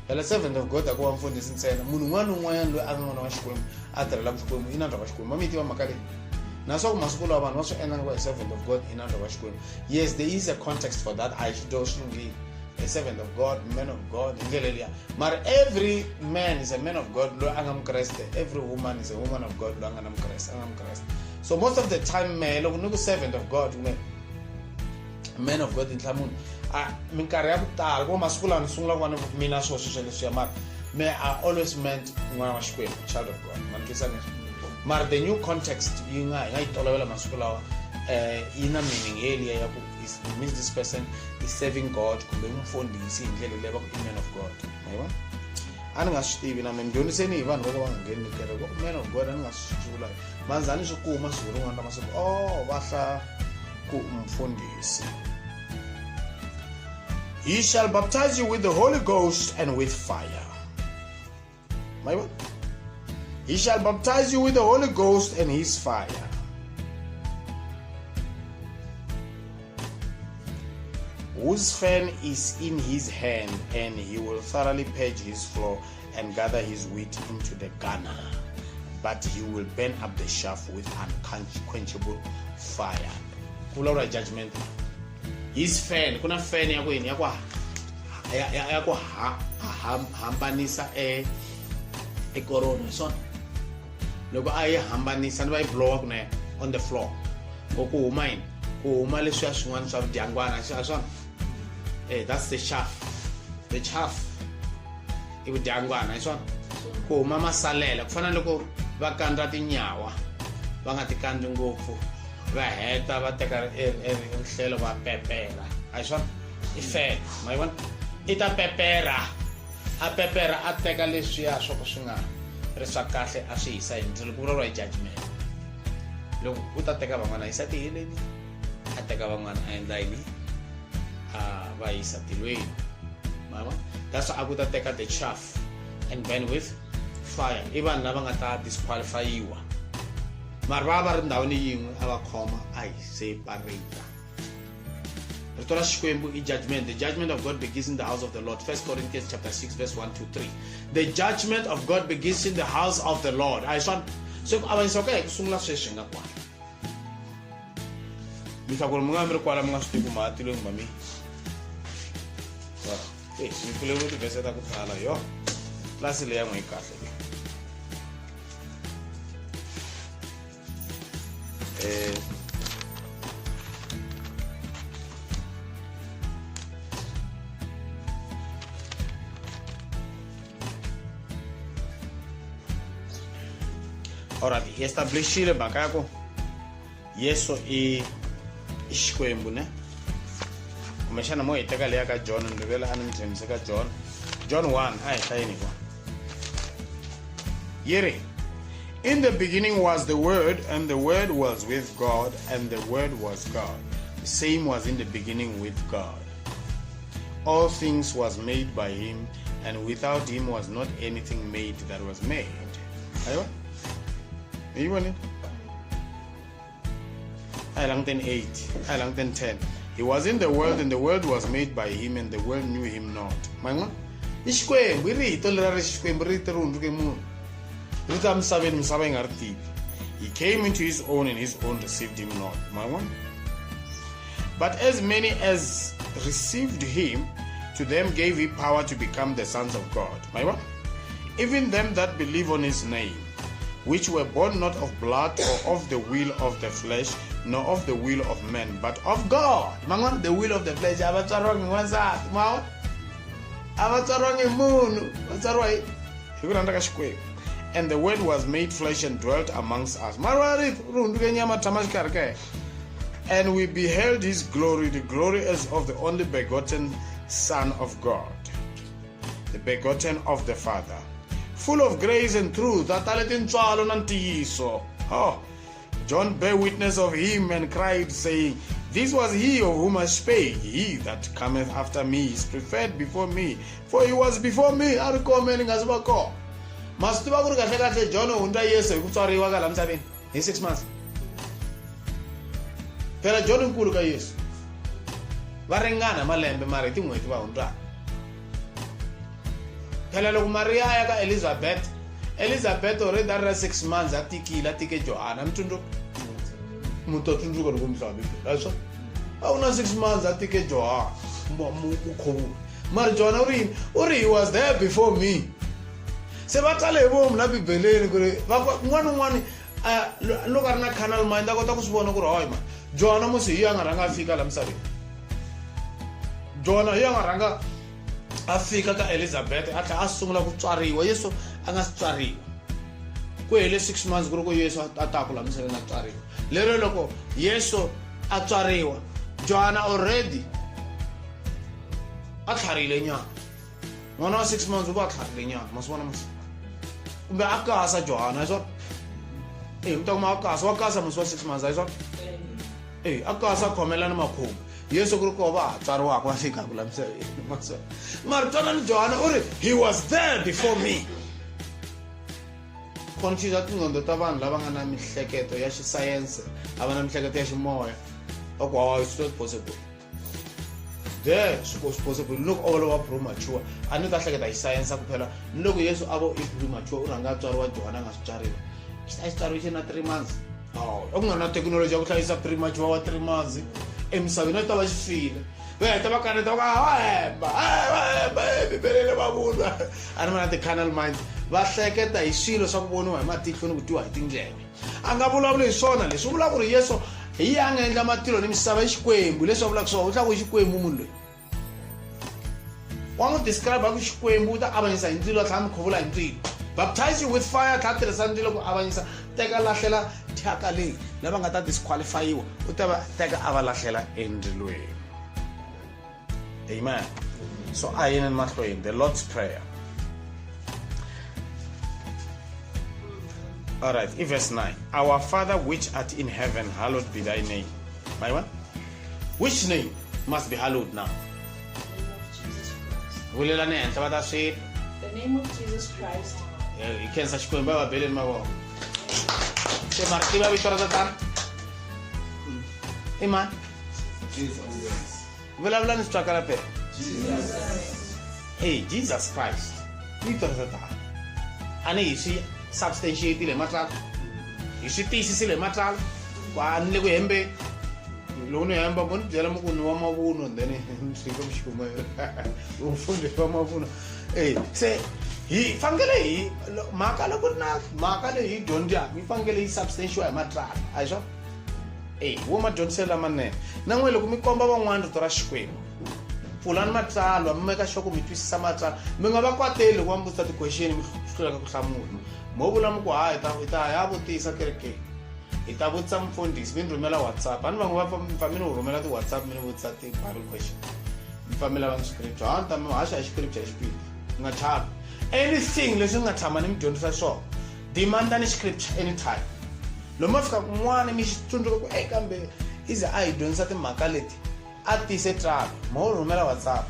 The servant of God akuva mfundhisi ntsena munhu un'wana un'wanyana loyi a nga n'wana wa Xikwembu a tirhela Xikwembu i na ndhawu wa Xikwembu ma mi tiva mhaka leyi naswo ku masiku lawa vanhu va swi endla ku a servant of God i na ndhawu wa Xikwembu. Yes, there is a context for that. I should also be a servant of God, man of God in ndlela liya mara every man is a man of God loyi a nga mukreste, every woman is a woman of God loyi a nga na mukreste. So most of the time loko ni ku servant of God man of God inhlamunhu minkarhi ya ku tala ku masiku lawa ni sungula ku va ni mina swo leswiya mara I always meant n'wana wa Xikwembu, child of God mara the new context yi nga yi tolovela masiku lawa yi na meaning eliya ya ku umfundisi. It means this person is serving God kumbe umfundisi indlela leyo man of God. Yayibona? Aningasitivi na mina ngioniseni hi vanhu va ngeni kereke man of God aningasitshula. Manzani swi kuma swivulu ngana masiku vahla ku umfundisi. He shall baptize you with the Holy Ghost and with fire. Yayibona? He shall baptize you with the Holy Ghost and his fire. Whose fan is in his hand, and he will thoroughly purge his floor and gather his wheat into the garner. But he will burn up the chaff with unquenchable fire. Kula judgment. His fan, kuna fan yako yini yako hambanisa corona son. Loko ayi hambanisa ni va blow up on the floor. Goku mine. Ku leswi swin'wana swa dyangwana swona. That's the chaff. The chaff. I vudyangwana hi swona. Ku huma masalela ku fana loko va kandza tinyawa va nga ti kandzi ngopfu va heta va teka nhlelo va pepera hi swona i fan ma yivona i ta pepera a teka leswiya swo ka swi nga ri swa kahle a swi hisa hi ndzilo ku vuriwa judgment. Loko u ta teka van'wana hisa tiheleni a teka van'wana a endla yini va hisa tilweni mama. That's why I could take the chaff and burn with fire. Even lava nga ta disqualifyiwa mara va ri ndhawini yin'we a va khoma a hi separate. Rito ra Xikwembu i judgment. The judgment of God begins in the house of the Lord. 1 Corinthians chapter 6 verse 1 to 3. The judgment of God begins in the house of the Lord. I swan so avanyisa ka hi ku sungula sweswi nga kwala mi fa ku ri mi nga mi ri kwala mi nga swi tivi mahatilweni mami. Mi pfule tivhese ta ku tala yo klasi leyi yan'we yi kahle alright, hi establishile mhaka ya ku Yesu i Xikwembu ne kumbexana mo hi teka leya ka John ni rivele a ni mi tshembise ka John 1 a hi hlayeni kwa yiri. In the beginning was the Word, and the Word was with God, and the Word was God. The same was in the beginning with God. All things was made by him, and without him was not anything made that was made. Aywa? Aywa ni? Ay lang 10:8. Ay lang 10:10. He was in the world, and the world was made by him, and the world knew him not. Mayin'wana? Xikwembu i rito leri Xikwembu rito ri hundzuke munhu. Rito misaveni misava yi nga ri tivi. He came into his own, and his own received him not. Mayin'wana? But as many as received him, to them gave he power to become the sons of God. Mayin'wana? Even them that believe on his name, which were born not of blood or of the will of the flesh, nor of the will of men, but of God. Mayin'wana? The will of the flesh. Avatsarwa n'wansati, mawa? Avatsarwa n'munhu, vatsarwa hi ku rhandza ka Xikwembu. And the word was made flesh and dwelt amongst us. And we beheld his glory, the glory as of the only begotten Son of God, the begotten of the Father, full of grace and truth. Oh, John bare witness of him and cried, saying, This was he of whom I spake. He that cometh after me is preferred before me, for he was before me. Masitiva ku ri kahle kahle John hundza Yesu hi ku tswariwa ka laha misaveni hi 6 months. Phela John nkulu ka Yesu va ringana malembe mara hi tin'hweti va hundzaka. Phela loko Maria ya ka Elizabeth already a ri 6 months a tikile a tike Johana mutsundzuka tsundzuka loko misaveni leswo a una 6 months a tike Johana mukhuvulo mara Johana u ri he was there before me. Se va tsale vomu na bibeleni ku ri n'wana loko a ri na carnal mind a kota ku swi vona ku ri hoyi ma Johana musi hi ya nga rhanga a fika laha misaveni. Johana hi ya nga rhanga a fika ka Elizabeth a tlhela a sungula ku tswariwa Yesu a nga si tswariwa ku hele 6 months ku ri ku Yesu a ta ku laha misaveni a tswariwa. Lero loko Yesu a tswariwa Johanna already a tlharile nyana ngwana wa 6 months o ba tlharile nyana masibona mos umbe a kasa Johanna isona mntoma akasa wakasa musi wa 6 months isona akasa khomelana makhumbu Yesu kuri ko ba tswari wakho wa fika kula msebeni masibona mara twanani Johanna uri he was there before me confuse tingqondo ta vanhu lava nga na mihleketo ya xisayense ava na mihleketo ya ximoya okwawa it's not possible there was possible loko all over premature a ni ta hleketa hi science kuphela loko Yesu avo is premature u rhanga tswari wa Johanna nga switswariwa xitswariwe xi na 3 months ku nga na technology ya ku hlayisa premature wa 3 months emisaveni ta va xi file va heta va kaneta va hemba bibelele va vula a ni vona ti-canal mind va hleketa hi swilo swa ku voniwa hi matihlo ni ku twiwa hi tindleve a nga vulavuli hi swona leswi u vula ku ri Yesu hi ya nga endla matilo ni misava hi Xikwembu leswi va vulaka swona u tlaka ku Xikwembu munhu loyi wa n'wi describe ku Xikwembu u ta avanyisa hi ndzilo a tlhela mi khuvula hi ndzilo baptize you with fire tlhela tirhisa ndzilo ku avanyisa teka lahlela thyaka leyi lava nga ta disqualifayiwa u ta va teka a va lahlela endzilweni amen so a yini mahlweni the Lord's prayer. All right, verse 9. Our Father which art in heaven, hallowed be thy name. My one? Which name must be hallowed now? The name of Jesus Christ. You can search for my belly, my wall. Say, Martiva, we thought of that. Amen. Jesus. Will I learn to talk about it? Jesus. Hey, Jesus Christ. We thought of that. And you see, substantiate le matral you see thesis le matral kwa nle ku hembe lo no hemba bon byela mo ku no mavuno then siko mshuma ufunde wa mavuno se hi fangele hi maka lo ku na maka le hi dyondza mi fangele hi substantial hi matral aisho wo ma dyondzela manene na n'we loko mi komba van'wana rito ra Xikwembu pfulani matsalwa mi meka xoko mi twisisa matsalwa mi nga va kwateli ku vambutisa ti-question mi hluleka ku hlamula mo vula mi ku hayi hi ta ya vutisa kereke hi ta vutisa mfundhisi mi ni rhumela WhatsApp a ni van'we va mi ni rhumela ti-WhatsApp mi ni vutisa ti-Bible question mi famela va ni scripture a ni ta mi haxa hi scripture hi xipidi mi nga chavi anything leswi mi nga tshama ni mi dyondzisa swona demandani scripture anytime loko ma fika kun'wana mi xi tsundzuka ku kambe ize a hi dyondzisa timhaka leti a tise tsalo mo rhumela WhatsApp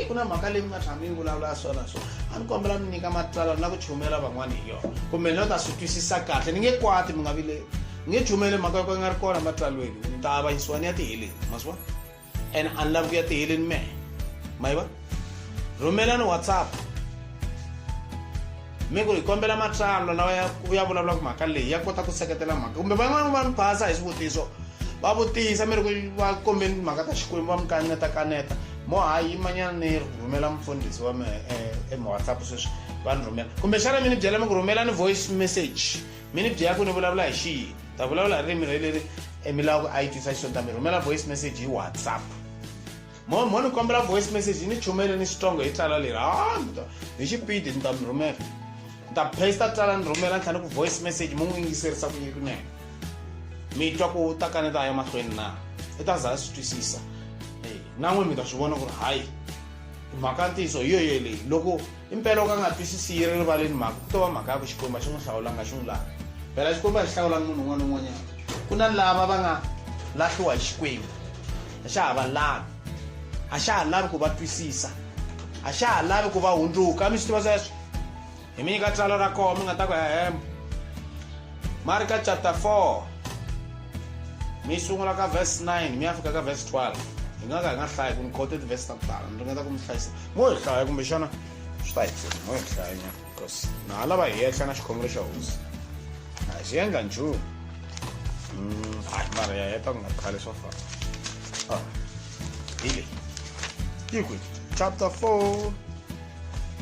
ku na mhaka leyi mi nga tshami yi vulavula swona so a ni kombela mi nyika matsala na ku chumela van'wana hi yona kumbe ni ta swi twisisa kahle ni nge kwati mi nga vile ni nge chumeli mhaka yoko yi nga ri kona matsalweni ni ta avanyisiwa ni ya tiheleni ma swi vona and a ni lavi ku ya tiheleni mehe ma yi vona rhumelani WhatsApp mi ku hi kombela matsalwa lawa ya vulavulaka mhaka leyi ya kota ku seketela mhaka kumbe van'wana va ni phasa hi swivutiso va vutisa mi ri ku va kombeni mhaka ta Xikwembu va mi kaneta mo hayi yimanyana ni rhumela mfundhisi wa mehe WhatsApp sweswi va ni rhumela kumbe xana mi ni byela mi ku rhumelani voice message mi ni byela ku ni vulavula hi xihi ta vulavula hi ririmi leri mi lava ku a yi twisa xiswona ta mi rhumela voice message hi WhatsApp mo ni kombela voice message ni chumele ni xitongo hi tsala leri hi xipidi ni ta mi rhumela ni ta paste tsala ni rhumela ni tlhela ku voice message mo n'wi yingiserisa ku yikunene mi twa ku ta kaneta ya mahlweni na i ta za swi twisisa na n'we mi ta swi vona ku ri hayi mhaka ntiyiso hi yoyo leyi loko impela u ka nga twisisi yi ri rivaleni mhaka ku to va mhaka ya ku Xikwembu xi n'wi hlawulanga xi n'wi lavi phela Xikwembu a xi hlawulangi munhu un'wana na un'wanyana ku na lava va nga lahliwa hi Xikwembu a xa ha va lavi a xa ha lavi ku va twisisa a xa ha lavi ku va hundzuka mi swi tiva sweswo hi mi nyika tsalo ra koho mi nga ta ku hemba Marka chapter 4 mi sungula ka verse 9 mi ya fika ka verse 12 hi nga hlayi ku ni khote ti-verse ta ku tala ni ringeta ku mi hlayisa mo hi hlaya kumbe xana swi ta hi pfuna mo hi hlaya because na ha lava hi hehla na xikhongelo xa hosi a xi endla nchumu hayi mara ya heta ku nga khale swo fana hi leyi yi kwi chapter 4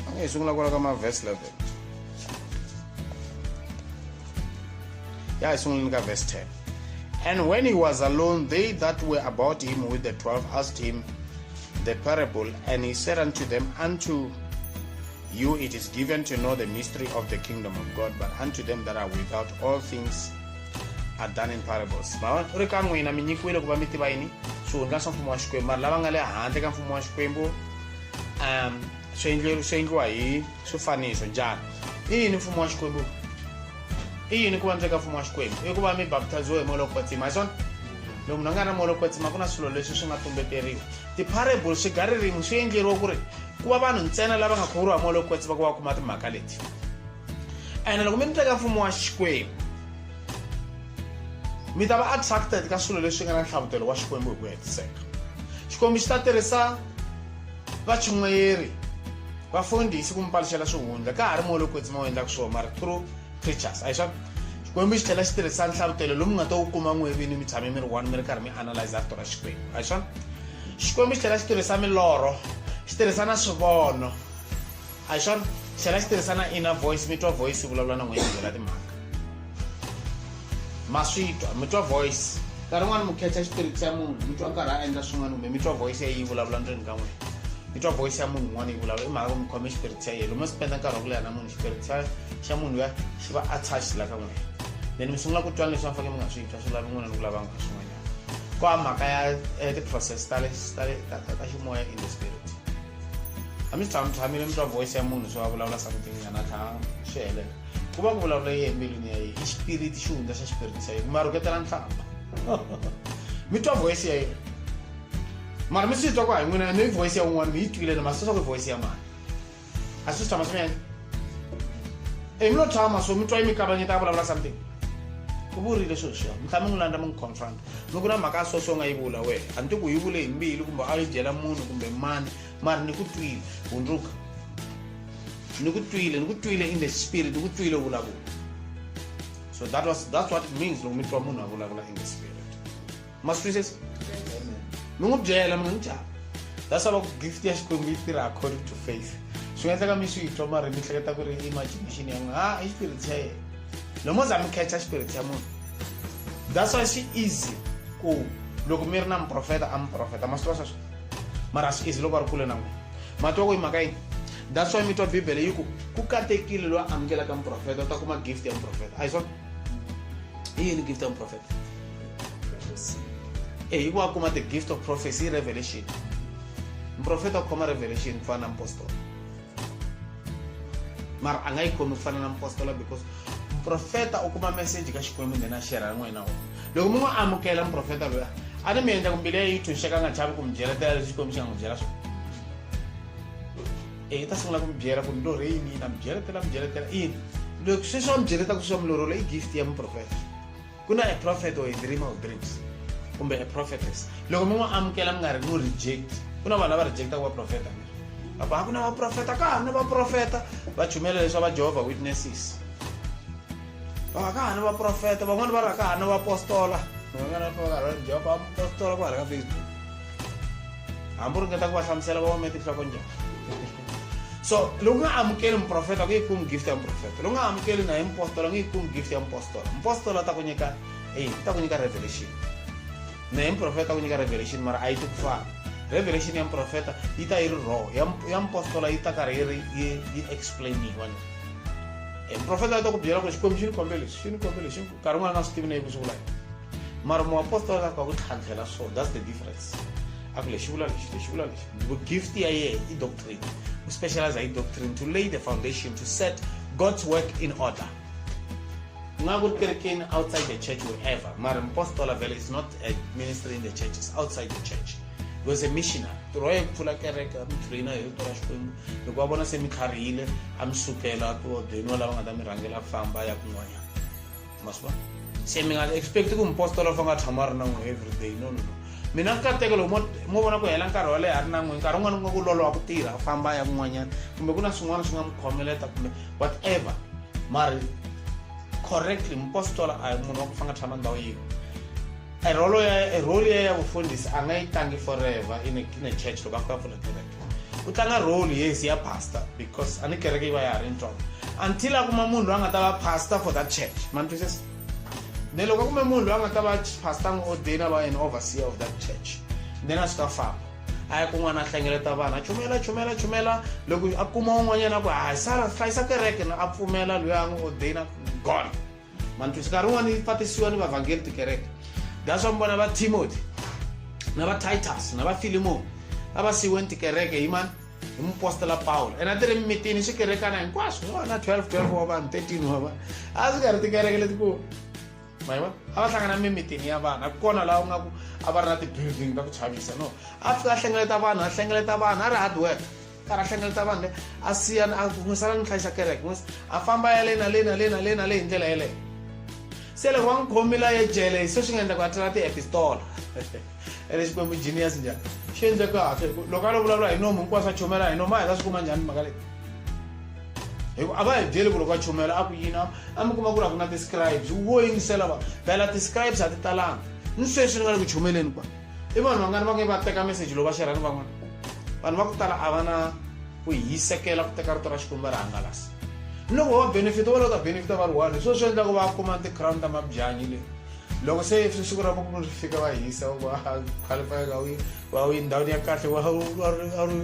a nge hi sungula kwala ka ma-verse 11 ya hi sunguleni ka verse 10. And when he was alone, they that were about him with the 12 asked him the parable, and he said unto them, Unto you it is given to know the mystery of the kingdom of God, but unto them that are without all things are done in parables. so nga sa mfumo wa Xikwembu mara lava nga le handle ka mfumo wa Xikwembu swi endliwa hi swifaniso njhani i yini mfumo wa Xikwembu i yini ku va ndzi ka mfumo wa Xikwembu i ku va mi baptiziwa hi moloko kwetsima hi swona loko munhu a nga na moloko kwetsima ku na swilo leswi swi nga tumbeteriwa ti-parable swigaririmi swi endleriwa ku ri ku va vanhu ntsena lava nga khuvuriwa moloko kwetsima ku va kuma timhaka leti ene loko mi teka mfumo wa Xikwembu mi ta va attracted ka swilo leswi nga na nhlavutelo wa Xikwembu hi ku hetiseka Xikwembu xi ta tirhisa vachun'wayeri vafundhisi ku mi paluxela swihundla ka ha ri moloko kwetsima wo endlaka swona mara through preachers a hi swona Xikwembu xi tlhela xi tirhisa nhlavutelo lowu mi nga ta wu kuma n'we vini mi tshame mi ri one mi ri karhi mi analyze rito ra Xikwembu a hi swona Xikwembu xi tlhela xi tirhisa milorho xi tirhisa na swivono a hi swona xi tlhela xi tirhisa na inner voice mi twa voice yi vulavula na n'we yi byela timhaka ma swi twa mi twa voice nkarhi wun'wana mi khecha xipirit xa munhu mi twa nkarhi a endla swin'wana kumbe mi twa voice ya yi vulavula ndzeni ka n'wina mi twa voice ya munhu un'wana yi vulavula i mhaka ku mi khome xipirit xa yena loko mi spenda nkarhi wa ku leha na munhu xipirit xa munhu ya xi va attached la ka n'wina then mi sungula ku twana leswi va fanele mi nga swi twa swi lavi n'wina ni ku lava nga swin'wanyana ko va mhaka ya ti-process ta ximoya in the spirit a mi tshamile mi twa voice ya munhu swi va vulavula something nyana kha swi helela ku va ku vulavula yi embilwini ya yena i xipiriti xi hundza xa xipiriti xa yena mara uketela nhlamba mi twa voice ya yena mara mi swi twa ku hayi n'wina ni voice ya un'wana mi yi twile mara swi twa ku voice ya mani a swi tshama swi mi endla mi lo tshama so mi twa yi mi kavanyeta a vulavula something ku vurile swilo swiya mi tshama n'wi landza mi n'wi confront mi ku na mhaka ya so nga yi vula wehe a ni ti ku yi vule hi mbilu kumbe a yi byela munhu kumbe mani mara ni ku twile hundzuka ni ku twile in the spirit ni ku twile vulavula so that's what it means loko mi twa munhu a vulavula in the spirit ma swi twisisa mi n'wi byela mi nga n'wi chava that's why gift ya Xikwembu yi tirha according to faith swi nga endleka mi swi twa mara mi hleketa ku ri imagination ya n'wina i spirit xa yena loko mo za mi khecha spirit ya munhu that's why swi easy ku loko mi ri na muprofeta a muprofeta ma swi twa sweswo mara swi easy loko a ri kule na n'wina ma twa ku hi mhaka yini that's why mi twa bibele yi ku katekile loyi a amukelaka muprofeta u ta kuma gift ya muprofeta a hi swona i yini gift ya muprofeta hi ku a kuma the gift of prophecy revelation muprofeta u khoma revelation ku fana na apostola mara a nga yi khomi ku fana na apostola because muprofeta u kuma message ka Xikwembu then a share na n'wina wona loko mi n'wi amukela muprofeta loyi a ni mi endla ku mbilu ya yi thunxeka nga chavi ku mi byeletela leswi Xikwembu xi nga n'wi byela swona i ta sungula ku mi byela ku ndorho yini na mi byeletela yini loko sweswi wa mi byeleta ku swi wa milorho leyi gift ya muprofeta ku na a prophet or a dreamer of dreams kumbe a prophetess loko mi n'wi amukela mi nga ri no reject ku na vanhu lava rejectaka vaprofeta a ku na vaprofeta ka ha na vaprofeta va chumela leswi va Jehovah Witnesses ka ha na vaprofeta van'wana va ri ka ha na vapostola van'wana va Jehovah apostola ku hala ka Facebook hambi ringeta ku va hlamusela va va tinhloko njhani so loko nga amukeli muprofeta ku yi kumi gift ya muprofeta loko nga amukeli na hi mupostola nge yi kumi gift ya mupostola ta ku nyika revelation na hi muprofeta ku nyika revelation mara a yi ti ku fana revelation ya muprofeta yi ta yi ri raw ya mupostola yi ta karhi yi explainiwa muprofeta yi ta ku byela ku Xikwembu xi ni kombele nkarhi n'wana na swi tivi na yi ku swi vula mara muapostola ta ku tlhantlhela so that's the difference a ku lexi vula lexi gift ya yehe i doctrine we specialize in doctrine to lay the foundation to set God's work in order. Nga ku kerekeni outside the church wherever. Mara apostola vele is not a ministry in the church, it's outside the church. He was a missionary. Troye pfula kereke am trainer hi tora Xikwembu. Loko va bona se mi kharihile am sukela ku deno lava nga ta mi rhangela famba ya kun'wanya. Maswa. Se mi nga expect ku apostola fa nga tshama ri na n'we every day. No. Mina nkateko loko mo vona ku hela nkarhi wa le hari na n'we nkarhi wun'wana ku loloha ku tirha famba ya kun'wanyana kumbe ku na swin'wana swi nga mi khomeleta kumbe whatever mara correctly mupostola a hi munhu wa ku fanga tshama ndhawu yin'we role ya vufundhisi a nga yi tlangi forever in a church loko a fika pfula kereke u tlanga role yes ya pastor because a ni kereke yi va ya ha ri ntsongo until a kuma munhu loyi a nga ta va pastor for that church man twisisa then loko kume munhu loyi a nga ta va pastor n'wi ordain va an overseer of that church then a swi ta famba a ya kun'wana a hlengeleta vana chumela loko a kuma un'wanyana ku hayi sala hlayisa kereke na a pfumela loyi a n'wi ordain gone man twisisa nkarhi wun'wana yi fatisiwa ni vavhangeli tikereke that's why mi vona va Timothy naba Titus naba Philemon aba siwe kereke iman impostela Paul and atire mitini shikereka na hinkwaswo na 12 wa vanhu 13 wa vanhu a swi karhi tikereke letikulu mayivona a va hlangana mimitini ya vanhu a kona laha u nga ku a va ri na ti-building ta ku chavisa no a fika a hlengeleta vanhu a ri hard work karhi a hlengeleta vanhu a siya n'wi sala ni hlayisa kereke a famba ya le na le hi ndlela yeleyo se loko va n'wi khomile ye jele se swi nga endla ku a tala ti-epistola ene xikwembu genius njhani xi endle kahle loko a lo vulavula hi nomu hinkwaswo a chumela hi nomu a hi ta swi kuma njhani mhaka leyi a va hi byeli ku loko a chumela a ku yina a mi kuma ku ri a ku na ti-scribes wo yingisela va phela ti-scribes a ti talanga ni sweswi ni nga le ku chumeleni kwa i vanhu vangani va nge va teka meseji lowu va xerhani van'wana vanhu va ku tala a va na ku hisekela ku teka rito ra xikwembu ra hangalasa loko va benefita va loko ta benefita va ri one swo swi endla ku va kuma ti-crown ta mabyanyi leyi loko se siku ra voko ri fika va hisa va qualify wa ndhawini ya kahle wa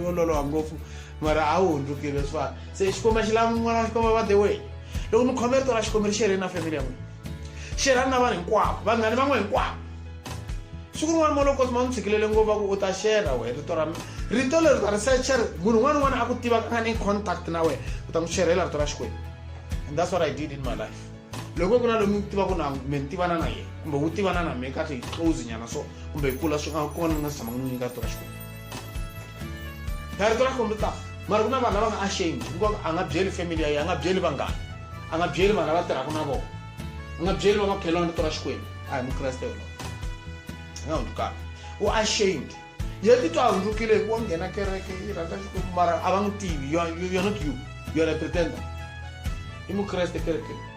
ololowa ngopfu mara a wu hundzukile swi fana se xikwembu xi lava n'wana wa xikwembu va the way loko mi khome rito ra xikwembu ri xerheni na family ya n'wina xerhani na vanhu hinkwavo vanghani va n'we hinkwavo siku rin'wana moloko ma n'wi tshikilele ngopfu va ku u ta xerha we rito leri ta ri secha munhu un'wana un'wana a ku tiva ka nga ni contact na wena u ta n'wi xerhela rito ra xikwembu and that's what I did in my life loko ku na lomu mi tiva ku na mi tivana na yena kumbe wu tivana na me kahle hi close nyana so kumbe hi kula swi nga kona nga si tshama n'wi nyika rito ra xikwembu ya rito ra xikwembu ta mara ku na vanhu lava nga ashamed hikuva a nga byeli family ya yena a nga byeli vanghana a nga byeli vanhu lava tirhaka na vona a nga byeli va makhelwani rito ra xikwembu a hi mukreste yolowo a nga hundzukanga u ashamed ye titwa a hundzukile hi ku wa nghena kereke yi rhandza xikwembu mara a va n'wi tivi you're not you are a pretender i mukreste kereke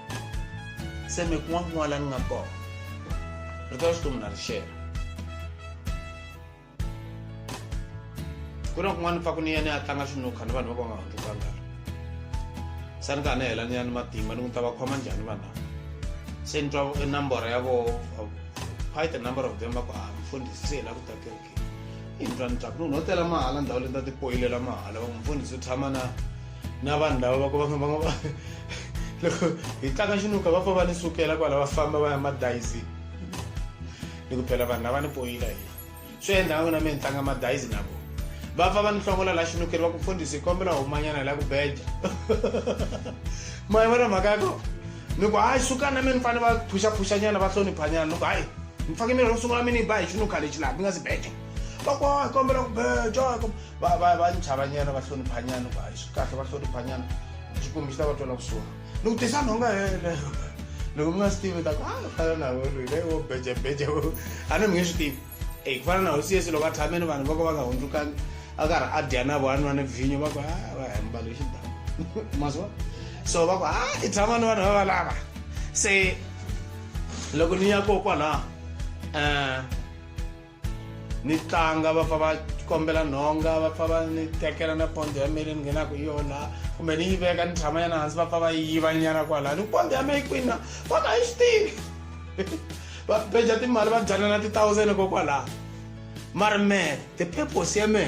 se me kun'wana la ni nga kona rito ra xikwembu na ri xerha ku na kun'wana fa ku ni ya ni ya tlanga xinukha ni vanhu va ka nga hundzukanga se ni ka ni hela ni ya ni matimba ni n'wi ta va khoma njhani vanhu se ni twa nambara ya vo quite a number of them va ku mfundhisi se hi la ku ta kerekeni i ni twa ni twaku no tela mahala ndhawu leti ta tipoyilela mahala va mfundhisi u tshama na vanhu lava va ku va nga loko hi tlanga xinuka va fa va ni sukela kwala va famba va ya madayizi ni ku phela vanhu lava ni poyila hi swi endla nga ku na mi ni tlanga madayizi na vona va fa va ni hlongola la xinukeni va ku mfundhisi kombela humanyana hi la ku beja ma yi vona mhaka ya kona ni ku hayi sukani na mi ni fanele va phuxanyana va hloniphanyana ni ku hayi mi fake miri ro sungula mi ni ba hi xinuka lexi laha mi nga si beja va ku hayi kombela ku beja va ni chavanyana va hloniphanyana ku hayi swi kahle va hloniphanyana xikwembu xi ta va twela kusuhana ni ku tisa nhonga hele loko mi nga swi tivi ta ku fana na loyi leyi wo bejebeje a ni mi nge swi tivi ku fana na hosi Yesu loko a tshameni vanhu va ka va nga hundzukangi a karhi a dya na vona ni vinyo va ku va hembale xidamu masiva so va ku i tshama ni vanhu va valava se loko ni ya kokwalaha ni tlanga va fa va kombela nhonga va fa va ni tekela na pondo ya miri ni nghenaka hi yona kumbe ni yi veka ni tshama yana hansi va fa va yivanyana kwalaha ni pondo ya me kwini na va nga yi swi tivi va beja timali va dyana na ti-1000 kokwalaha mara me the purpose ya me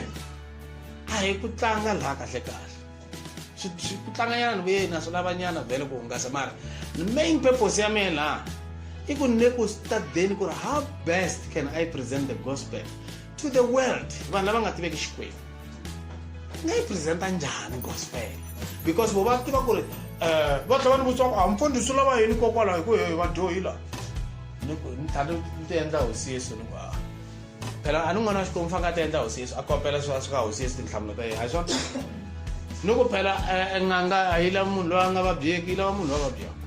a hi ku tlanga laha kahle ku tlanganyana ni vuye na swi lavanyana vhele ku hungasa mara the main purpose ya me laha i ku ni le ku studyeni ku ri how best can I present the gospel to the world vanhu lava nga tiveki xikwembu nga yi presenta njhani gospel because vo va tiva ku ri va tlhela va ni vutisa ku mfundhisi lava yini kokwalaho hi ku hi vadyohi laha ni thani ti endla hosi Yesu ni ku phela a ni n'wana wa xikwembu fanele a ti endla hosi Yesu a kopela swa ka hosi Yesu tinhlamulo ta yena a hi swona ni ku phela n'anga a yi lava munhu loyi a nga vabyeki yi lava munhu wa vabyaka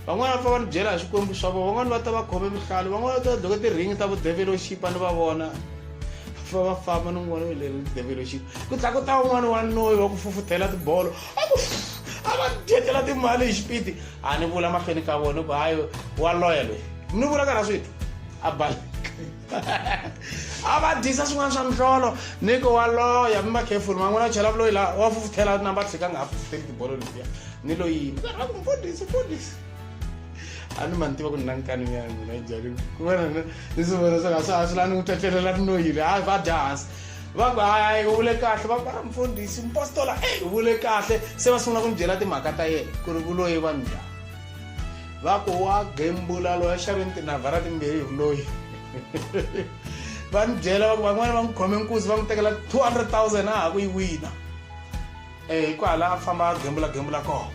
van'wana va fa va ni byela hi swikwembu swa vona van'wana va ta va khome mihlalu van'wana va ta dloka ti-ring ta vu-develoship a ni va vona va famba ni n'wana we leri develoship ku tlakuta un'wana wa noyi wa ku fufutela tibolo a va dyetela timali hi xipiti a ni vula mahlweni ka vona ku hayi wa loya loyi ni vula ka na switi a bala a va dyisa swin'wana swa mihlolo ni ku wa loya mi makhefuli man'wana a chela vuloyi laha wa fufutela na va tshika nga ha fufuteli tibolo letiya ni loyini a ku mfundhisi a ni mantiva ku ni na nkani ya mina njhani kun'wana ni swi vona swa swa swi la ni n'wi tletlelela tinoyile hayi va dya hansi va ku hayi u vule kahle va ku mfundhisi mpostola u vule kahle se va sungula ku ni byela timhaka ta yena ku ri vuloyi va njhani va ku wa gembula loyi a xaveni tinavhara timbirhi hi vuloyi van byela van'wana va n'wi khome nkuzi va n'wi tekela 200,000 a ha ku yi wina kwala a famba a gembula kona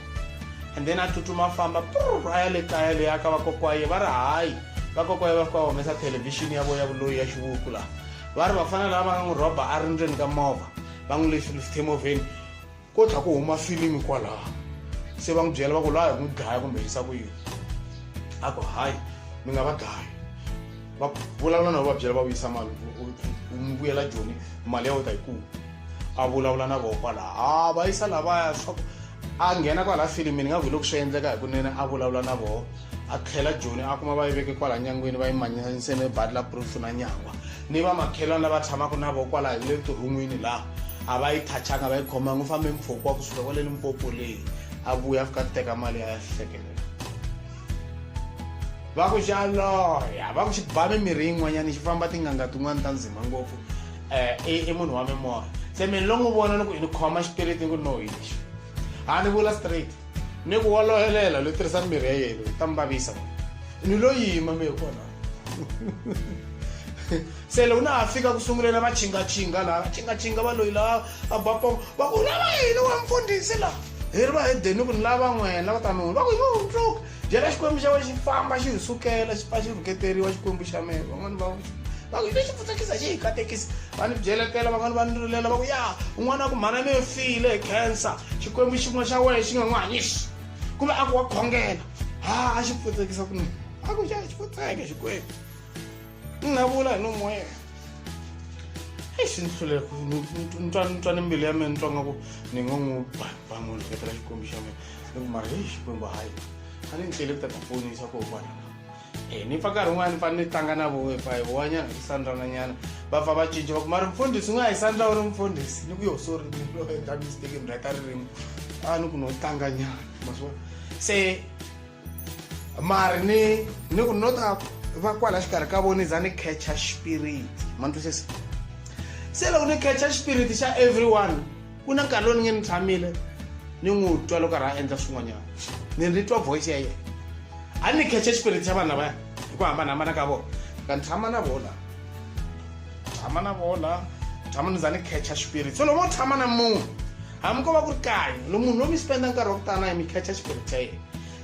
and then a tsutsuma famba a ya le kaya leyi aka vakokwaye va ri hayi vakokwaye va fika va humesa thelevhixini ya voya vuloyi ya xivuku laha va ri vafana lava va nga n'wi rhoba a ri ndzeni ka movha va n'wi lefte movheni ko tlha ku huma filimi kwalaha se va n'wi byela va ku laha hi n'wi dlaya kumbe yisa ku yini a ku hayi mi nga va dlayi va vulavula na va byela va vuyisa mali u n'wi vuyela joni mali ya wena ta yi kuma a vulavula na vona kwalaha va yisa lavaya swa ku a nghena kwala filimi ni nga vuli loko swi endleka hi kunene a vulavula na vona a tlhela joni a kuma va yi veke kwala nyangweni va yi manyiseni badla proof na nyangwa ni va makhelwana lava tshamaka na vona kwala hi le tirhumwini laha a va yi thachanga va yi khoma n'wi fambe mpfhuku wa kusuka kwale Limpopo leyi a vuya fika teka mali ya hlekelela va ku xaloya va ku xi ba mimirhi yin'wanyani xi famba tinganga tin'wana ta ndzima ngopfu i munhu wa mimoya se mina lo n'wi vona ni ku ni khoma xipiriti ni ku no hi lexi a ni vula straight ni ku wolohelela lo tirhisa mirhi ya yena ta mi vavisa ni lo yima mehe kona se loko na ha fika ku sunguleni va chinga laha chinga va loyi laha a bapongo va ku lava yini wa mfundhisi laha hi ri va hedeni ku ni lava n'wena lava ta nuna va ku yo ntshuka byela xikwembu xa wena xi famba xi hi sukela xi pfa xi rhuketeriwa xikwembu xa mehe van'wani va ku hi lexi pfutsakisa xi hi katekisa va ni byeletela van'wani va ni rilela va ku ya un'wana wa ku mhana mi file hi cancer xikwembu xin'we xa wena xi nga n'wi hanyisi kumbe a ku wa khongela a xi pfutsakisa ku a ku xa xi pfutseke xikwembu ni nga vula hi nomoya swi ni hlulela ku ni twa ni mbilu ya mina ni twa nga ku ni nga n'wi ba munhu rhuketela xikwembu xa mina ni ku mara xikwembu hayi a ni tlele ku ta ta pfunisa ko kwala ni pfa nkarhi wun'wana ni fanele ni tlanga na vofa hi wanyana hi sandrananyana va pfa va cinca va ku mara mfundhisi u nga hi sandla u ri mfundhisi ni ku yo sorry ni lo endla mistake ni rheta ririmi a ni ku no tlanganyana maswo se mara ni ku no ta va kwala xikarhi ka vona za ni catcha spirit man twisisa se loko ni catcha spirit xa everyone ku na nkarhi lowu ni nge ni tshamile ni n'wi twa loko a endla swin'wanyana ni twa voice ya yena a ni catcha spirit xa vanhu lavaya hi ku hambanahambana ka vona ka ni tshama na vona tshama ni za ni catcha spirit so loko mo tshama na munhu hambi ko va ku ri kaya lo munhu lo mi spenda nkarhi wa ku tala mi catcha spirit xa yena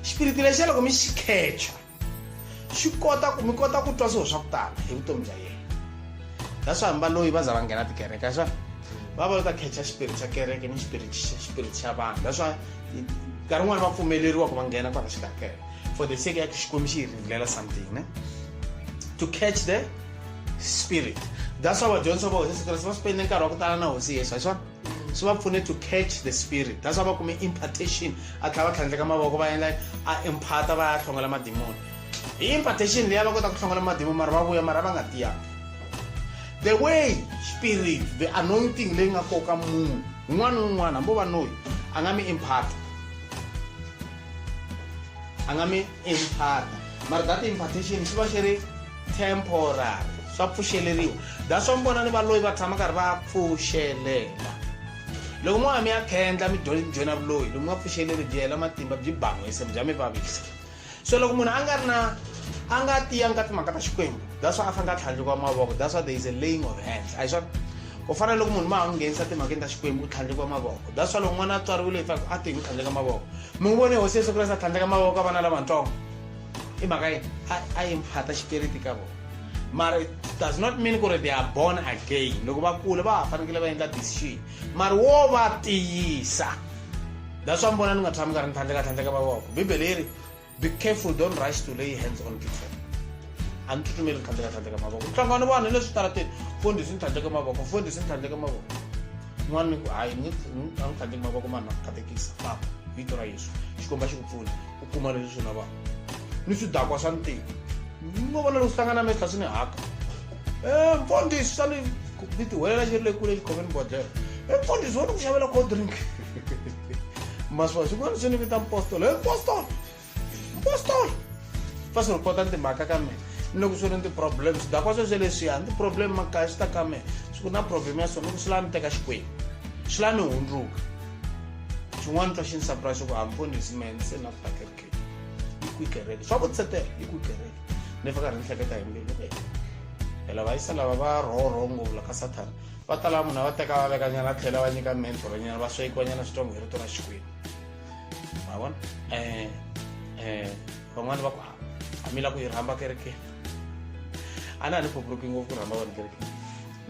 spirit lexiya loko mi xi catcha mi kota ku twa swilo swa ku tala hi vutomi bya yena that's why hamba loyi va za va nghena tikereke swa va va ta catcha spirit xa kereke ni spirit xa vanhu that's why nkarhi wun'wana va pfumeleriwa ku va nghena kwala xikarhi kereke for the sake ya ku xikwembu xi hi rindlela something ne to catch the spirit that's why vadyondzisa va hosi Yesu Kreste va spende nkarhi wa ku tala na hosi Yesu swona swi va pfune to catch the spirit that's why va kume impartation a tlhela va tlhandleka mavoko va endla a imparta va ya hlongela madimoni hi impartation leyi va kota ku hlongela madimoni mara va vuya mara va nga tiyanga the way spirit the anointing leyi nga koka munhu un'wana na un'wana hambo va noyi a nga mi imparta mara that impartation swi va xi ri temporary swa pfuxeleriwa that's why mi vona ni va loyi va tshama karhi va pfuxelela loko mo mi ya khendla mi joyina vuloyi loko mi nga pfuxeleli byela matimba byi ban'wise bya mi vavisa so loko munhu a nga tiyanga timhaka ta xikwembu that's why a fanele a tlhandlekiwa mavoko that's why there is a laying of hands a hi swona ku fana loko munhu ma ha nghenisa timhakeni ta xikwembu u tlhandlekiwa mavoko that's why loko n'wana a tswariwile hi a tingi u tlhandleka mavoko mi ngi voni hosi Yesu Kreste a tlhandleka mavoko ka vana lavatsongo i mhaka yini a imphata xipiriti ka vona mara it does not mean ku ri they are born again loko va kula va ha fanekele va endla decision mara wo va tiyisa that's why mi vona ni nga tshami karhi ni tlhandleka mavoko bibele yi ri be careful, don't rush to lay hands on people. And to me, Tandaka Mabo. Tangana one, let's start it. Phone is in Tandaka Mabo, phone is in Tandaka Mabo. One, I need Tandaka Mabomana, Katekis, Pap, Vitorais, Shikomashi food, Ukumari Sunava. Nisu Dagwa Santi. No one was Tangana Mestas in a hack. Phone is sunny. Where I could comment about there. Phone is one of Shavela cold drink. Must was one sending with Apostle. Pastor, first of all, importante marca kami. No kusunan ti problems. Dako sa selesian, ti problem makasta kami. So na problem ya so no kuslan teka shkwe. Shlan undrug. Chuan tashin surprise ko ampon is men se na pakeke. Iku kere. So bot sete, iku kere. Never ka rin saketa imbe. phela va isa lava va rhorho ngopfu ka Satan va tala munhu va teka va veka nyana tlhela va nyika mentor nyana va swekiwa nyana switsongo hi rito ra Xikwembu ma vona van'wani va ku amila ku yi rhamba kerekeni a na ni phuphuruki ngopfu ku rhamba vanhu kerekeni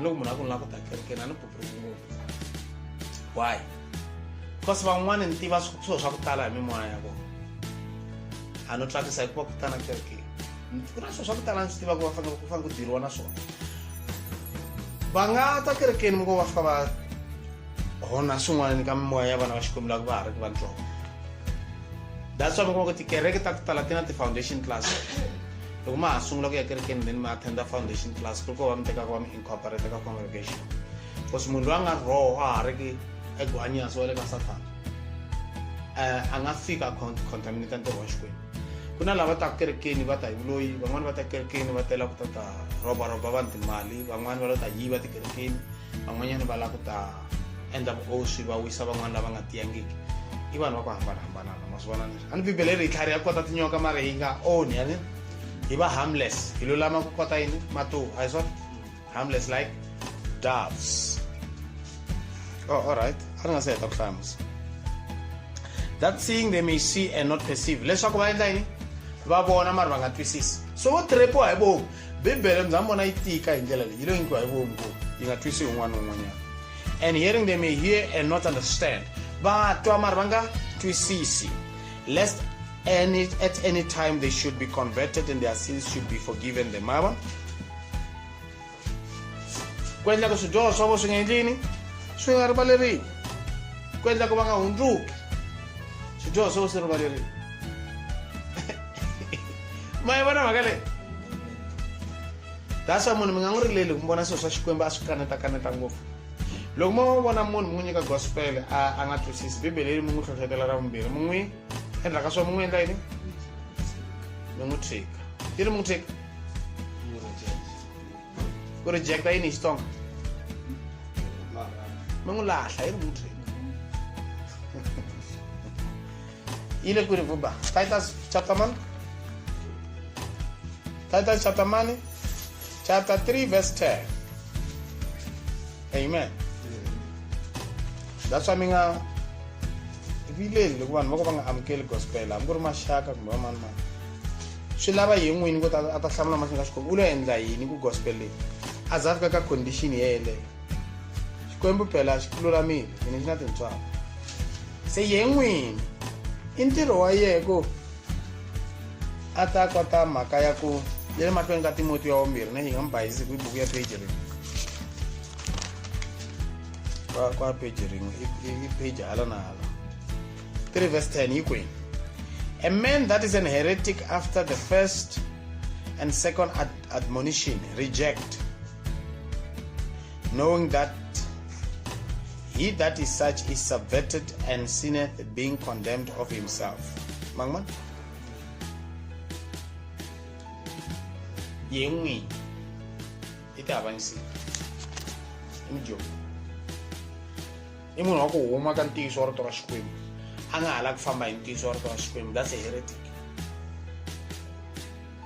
loko munhu a ku ni lava ku ta kerekeni a ni phuphuruki ngopfu why because van'wani ni tiva swilo swa ku tala hi mimoya ya vona a no tsakisa hikuva ku tana kerekeni ku na swilo swa ku tala ni swi tiva ku va fanele ku diriwa na swona va nga ta kerekeni moko va fika va hona swin'wana ka mimoya ya vana va Xikwembu lava va ha ri vantsongo that's why mi kuma ku tikereke ta ku tala ti na ti-foundation class loko ma ha sungula ku ya kerekeni then ma attenda foundation class ku ko va mi teka ku va mi incorporate ka congregation because munhu loyi a nga roho a ha ri ki egwanyasi wa le ka Satan a nga fika contaminate ntirho wa Xikwembu ku na lava taka kerekeni va ta hi vuloyi van'wani va ta kerekeni va tela ku ta roba vanhu timali van'wani va lo ta yiva tikerekeni van'wanyani va lava ku ta endla vuhosi va wisa van'wani lava nga tiyangiki i vanhu va ku hambanahambana ma swi vona leswi a ni bibele ri tlhari ya kota tinyoka mara hi nga oni yani hi va harmless hi lo lama ku kota yini matu a hi swona harmless like doves all right a ri nga se heta ku hlamusa that seeing they may see and not perceive leswaku va endla yini va vona mara va nga twisisi so vo trepiwa hi vomu bibele mi vona yi tika hi ndlela leyi yi lo nyikiwa hi vomu ku yi nga twisi un'wana na un'wanyana and hearing they may hear and not understand va twa mara va nga twisisi lest at any time they should be converted and their sins should be forgiven them mava ku endla ku swidyoho swa vo swi nga endlini swi nga rivaleriwi ku endla ku va nga hundzuki swidyoho swo swi rivaleriwi ma yi vona mhaka leyi that's why munhu mi nga n'wi rileli ku vona swilo swa Xikwembu a swi kaneta ngopfu loko mo vona munhu mi n'wi nyika gospel a nga twisisi bibele leyi mi n'wi hlohlotela ra vumbirhi mi n'wi endla ka swona mi n'wi endla yini mi n'wi tshika yini mi n'wi tshika ku rejecta yini hi Xitsonga mi n'wi lahla yini mi n'wi tshika yi le ku ri vuba Titus chapter mani Titus chapter mani chapter 3 verse 10 amen that's why mi nga vileli loko vanhu va ku va nga amukeli gospel hambi ku ri maxaka kumbe va mani swi lava hi n'wini ku a ta hlamula mahlweni ka Xikwembu u lo endla yini ku gospel leyi a za fika ka condition yeleyo Xikwembu phela xi lulamile yini xi na tintswalo se hi n'wini i ntirho wa yena ku a ta kota mhaka ya ku le mahlweni ka Timoti ya vumbirhi na hi nga mi bayisi ku buku ya page rin'we kwa page rin'we i page hala na hala 3 verse 10 yi kwini a man that is an heretic after the first and second admonition reject knowing that he that is such is subverted and sinneth being condemned of himself mangman yengwi ita avanyisi imjo imunhu wa ku huma ka ntiyiso wa rito ra Xikwembu a nga hala ku famba hi ntiyiso wa rito ra Xikwembu that's a heretic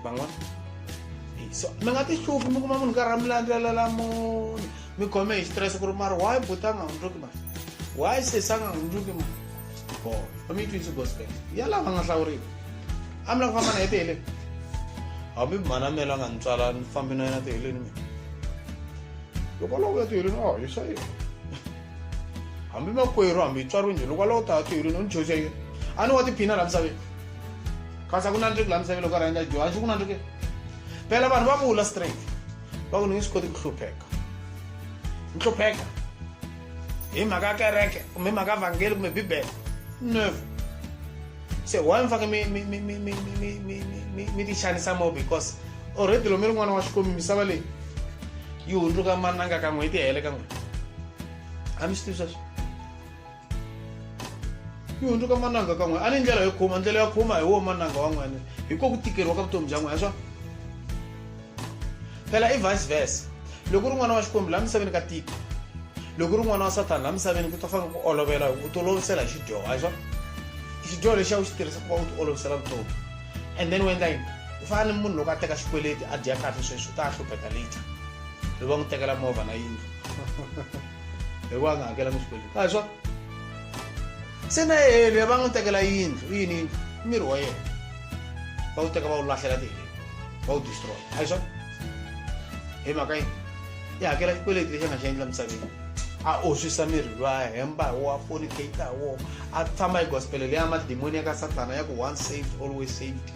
van'wana so mi nga ti hluphi mi kuma munhu karhi a mi landzelela munhu mi khome hi stress ku ri mara why buta nga hundzuki mani why sesa nga hundzuki mani boy a mi twisi gospel ya lava nga hlawuriwa a mi la ku famba na etiheleni hambi mhana mela nga ni tswala ni fambi na yena tiheleni mina loko a lava ku ya tiheleni a yisa yena hambi makwerhu hambi hi tswariwe njhani loko a lava ku ta ya tiheleni u ni choxa yena a ni wa tiphina laha misaveni kasi a ku nandziki laha misaveni loko a rhandza dyoha a xi ku nandziki phela vanhu va vula straight va ku ni nge swi koti ku hlupheka ni hlupheka hi mhaka ya kereke kumbe hi mhaka ya vhangeli kumbe bibele never se why mi fake mi ti xanisa mo because already lomu ri n'wana wa Xikwembu misava leyi yi hundzuka mananga ka n'we yi ti hele ka n'we a mi swi tivi sweswo yi hundzuka mananga ka n'we a ni ndlela yo khuma ndlela yo khuma hi wo mananga wa n'wena hi ko ku tikeriwa ka vutomi bya n'we ya swona phela i vice versa loko ri n'wana wa Xikwembu laha misaveni ka tika loko ri n'wana wa Satani laha misaveni ku ta fanele ku olovela u ti olovisela hi xidyoho a hi swona xidyoho lexi a wu xi tirhisa ku va u ti olovisela vutomi and then u endla yini u fane munhu loko a teka xikweleti a dya kahle sweswo ta hlupheka later loko va n'wi tekela movha na yindlu hikuva a nga hakela xikweleti a hi swona se na yena va n'wi tekela yindlu yini miri wa yena va wu teka va wu lahlela tiheleni va wu destroy a hi swona hi mhaka yini i hakela xikweleti lexi a nga xi endla misaveni a oswisa miri wa hemba hi wo a fornicate hi wo a famba hi gospel leya madimoni ya ka satana ya ku once saved always saved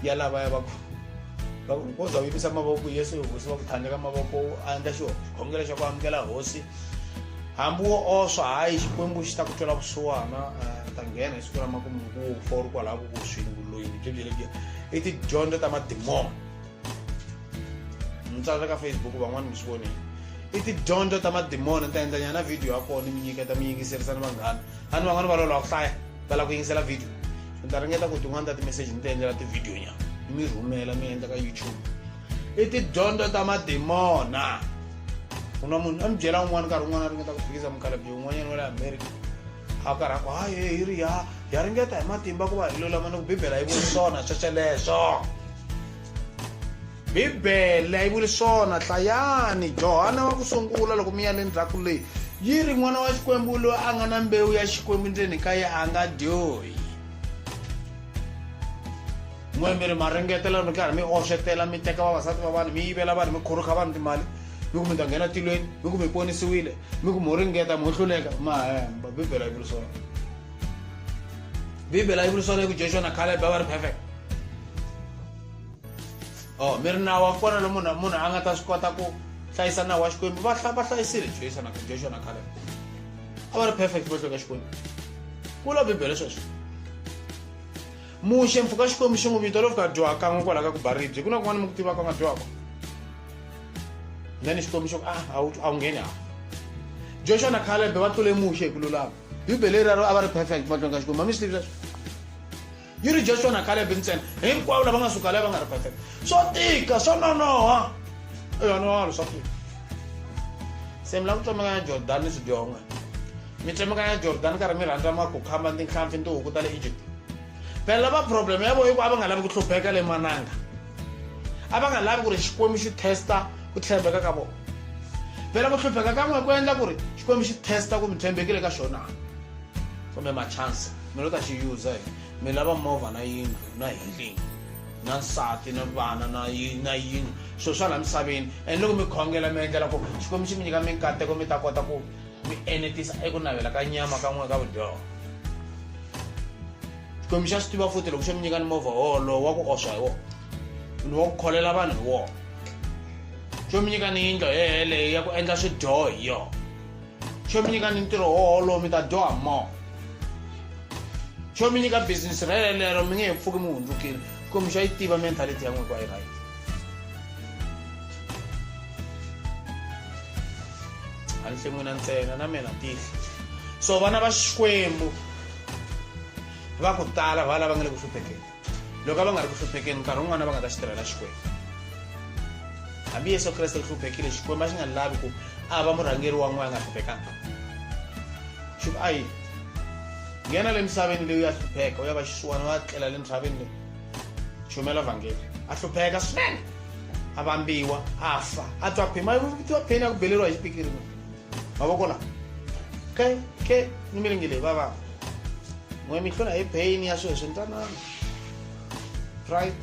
ya lava ya va ku za yimisa mavoko yesu hosi va ku thandeka mavoko a endla xikhongelo xa ku amukela hosi hambi wo oswa hayi xikwembu xi ta ku twela vusiwana ta nghena hi siku ra makumu ku for kwalaho ku swini vuloyini byi lebyiya i tidyondzo ta madimoni ni tsala ka Facebook van'wana mi swi vonile i tidyondzo ta madimoni ta endla nyana video ya kona mi nyiketa mi yingiserisa ni vanghana ani van'wana va loloha ku hlaya va lava ku yingisela video ni ta ringeta ku tin'wana ta ti-message ni ti endlela ti-video nyana mi rhumela mi endla ka YouTube i tidyondzo ta madimona ku na munhu a mi byela un'wana nkarhi un'wana a ringeta ku fikisa mukhalabye un'wanyana wa le America a karhi a ku hayi hi ri ya ringeta hi matimba ku va hi lulama ni ku bibele yi vuli swona swesweleswo bibele yi vuli swona hlayani Johana wa ku sungula loko mi ya le ndzhaku leyi yi ri n'wana wa xikwembu loyi a nga na mbewu ya xikwembu ndzeni ka ye a nga dyohi n'we mi ri ma ringetela mi karhi mi oxetela mi teka vavasati va vanhu mi yivela vanhu mi khurukha vanhu timali mi ku mi ta nghena tilweni mi ku mi ponisiwile mi ku mo ringeta mo hluleka ma hemba bibele yi vuli swona bibele yi vuli swona hi ku Joshua na Caleb va ri perfect mi ri nawu wa kona lo munhu a nga ta swi kota ku hlayisa nawu wa xikwembu va hlayisile Joshua na Caleb a va ri perfect mahlweni ka xikwembu vula bibele sweswo muxe mpfhuka xikwembu xi n'wi vito lo fika dyoha kan'we kwala ka ku ba ribye ku na kun'wana mi ku tivaka nga dyohaka then xikwembu xo a wu ngheni hawa Joshua na Caleb va tlule muxe hi ku lulama bibele rero a va ri perfect mahlweni ka xikwembu a mi swi tivi sweswo yi ri Joshua na Caleb ntsena hinkwavo lava nga suka lava nga ri perfect swo tika swo nonoha eyanwalo swa tika se mi lava ku tsemekanya Jordan ni swidyohonga mi tsemekanya Jordan karhi mi rhandza makukhamba tinhlampfi tihuku ta le Egypt phela lava problem ya vohi ku a va nga lavi ku hlupheka le mananga a va nga lavi ku ri xikwembu xi testa ku tshembeka ka vona phela ku hlupheka ka n'we ku endla ku ri xikwembu xi testa ku mi tshembekile ka xona kumbe machance mi lo ta xi user mi lava movha na yindlu na healing na nsati na vana na yindlu swilo swa laha misaveni and loko mi khongela mi endlela ku xikwembu xi mi nyika minkateko mi ta kota ku mi enetisa eku navela ka nyama ka n'we ka vudyoho xikwembu xa swi tiva futhi loko xo mi nyika ni movha wolowo wa ku oswa hi wona ni wa ku kholela vanhu hi wona xo mi nyika ni yindlo heleyo ya ku endla swidyoho hi yona xo mi nyika ni ntirho wolowo mi ta dyoha mo xo mi nyika business relero mi nge he pfuki mi hundzukile xikwembu xa yi tiva mentality ya n'we ku a yi right a ni hlemwina ntsena na mina tihli so vana va xikwembu va ku tala va lava nga le ku hluphekeni loko a va nga ri ku hluphekeni nkarhi wun'wana va nga ta xi tirhela xikwembu hambi Yesu Kreste hluphekile xikwembu a xi nga lavi ku a va murhangeri wa n'we a nga hluphekanga xi ku ayi nghena le misaveni leyi ya hlupheka u ya va xisuwana va tlela le misaveni leyi xumela vhangeli a hlupheka swinene a vambiwa a fa a twa phima tiwa pheni ya ku beleriwa hi xipikiri mavoko lawa ke ni milenge leyi vava n'we mi hlula hi pain ya sweswo ntwanana right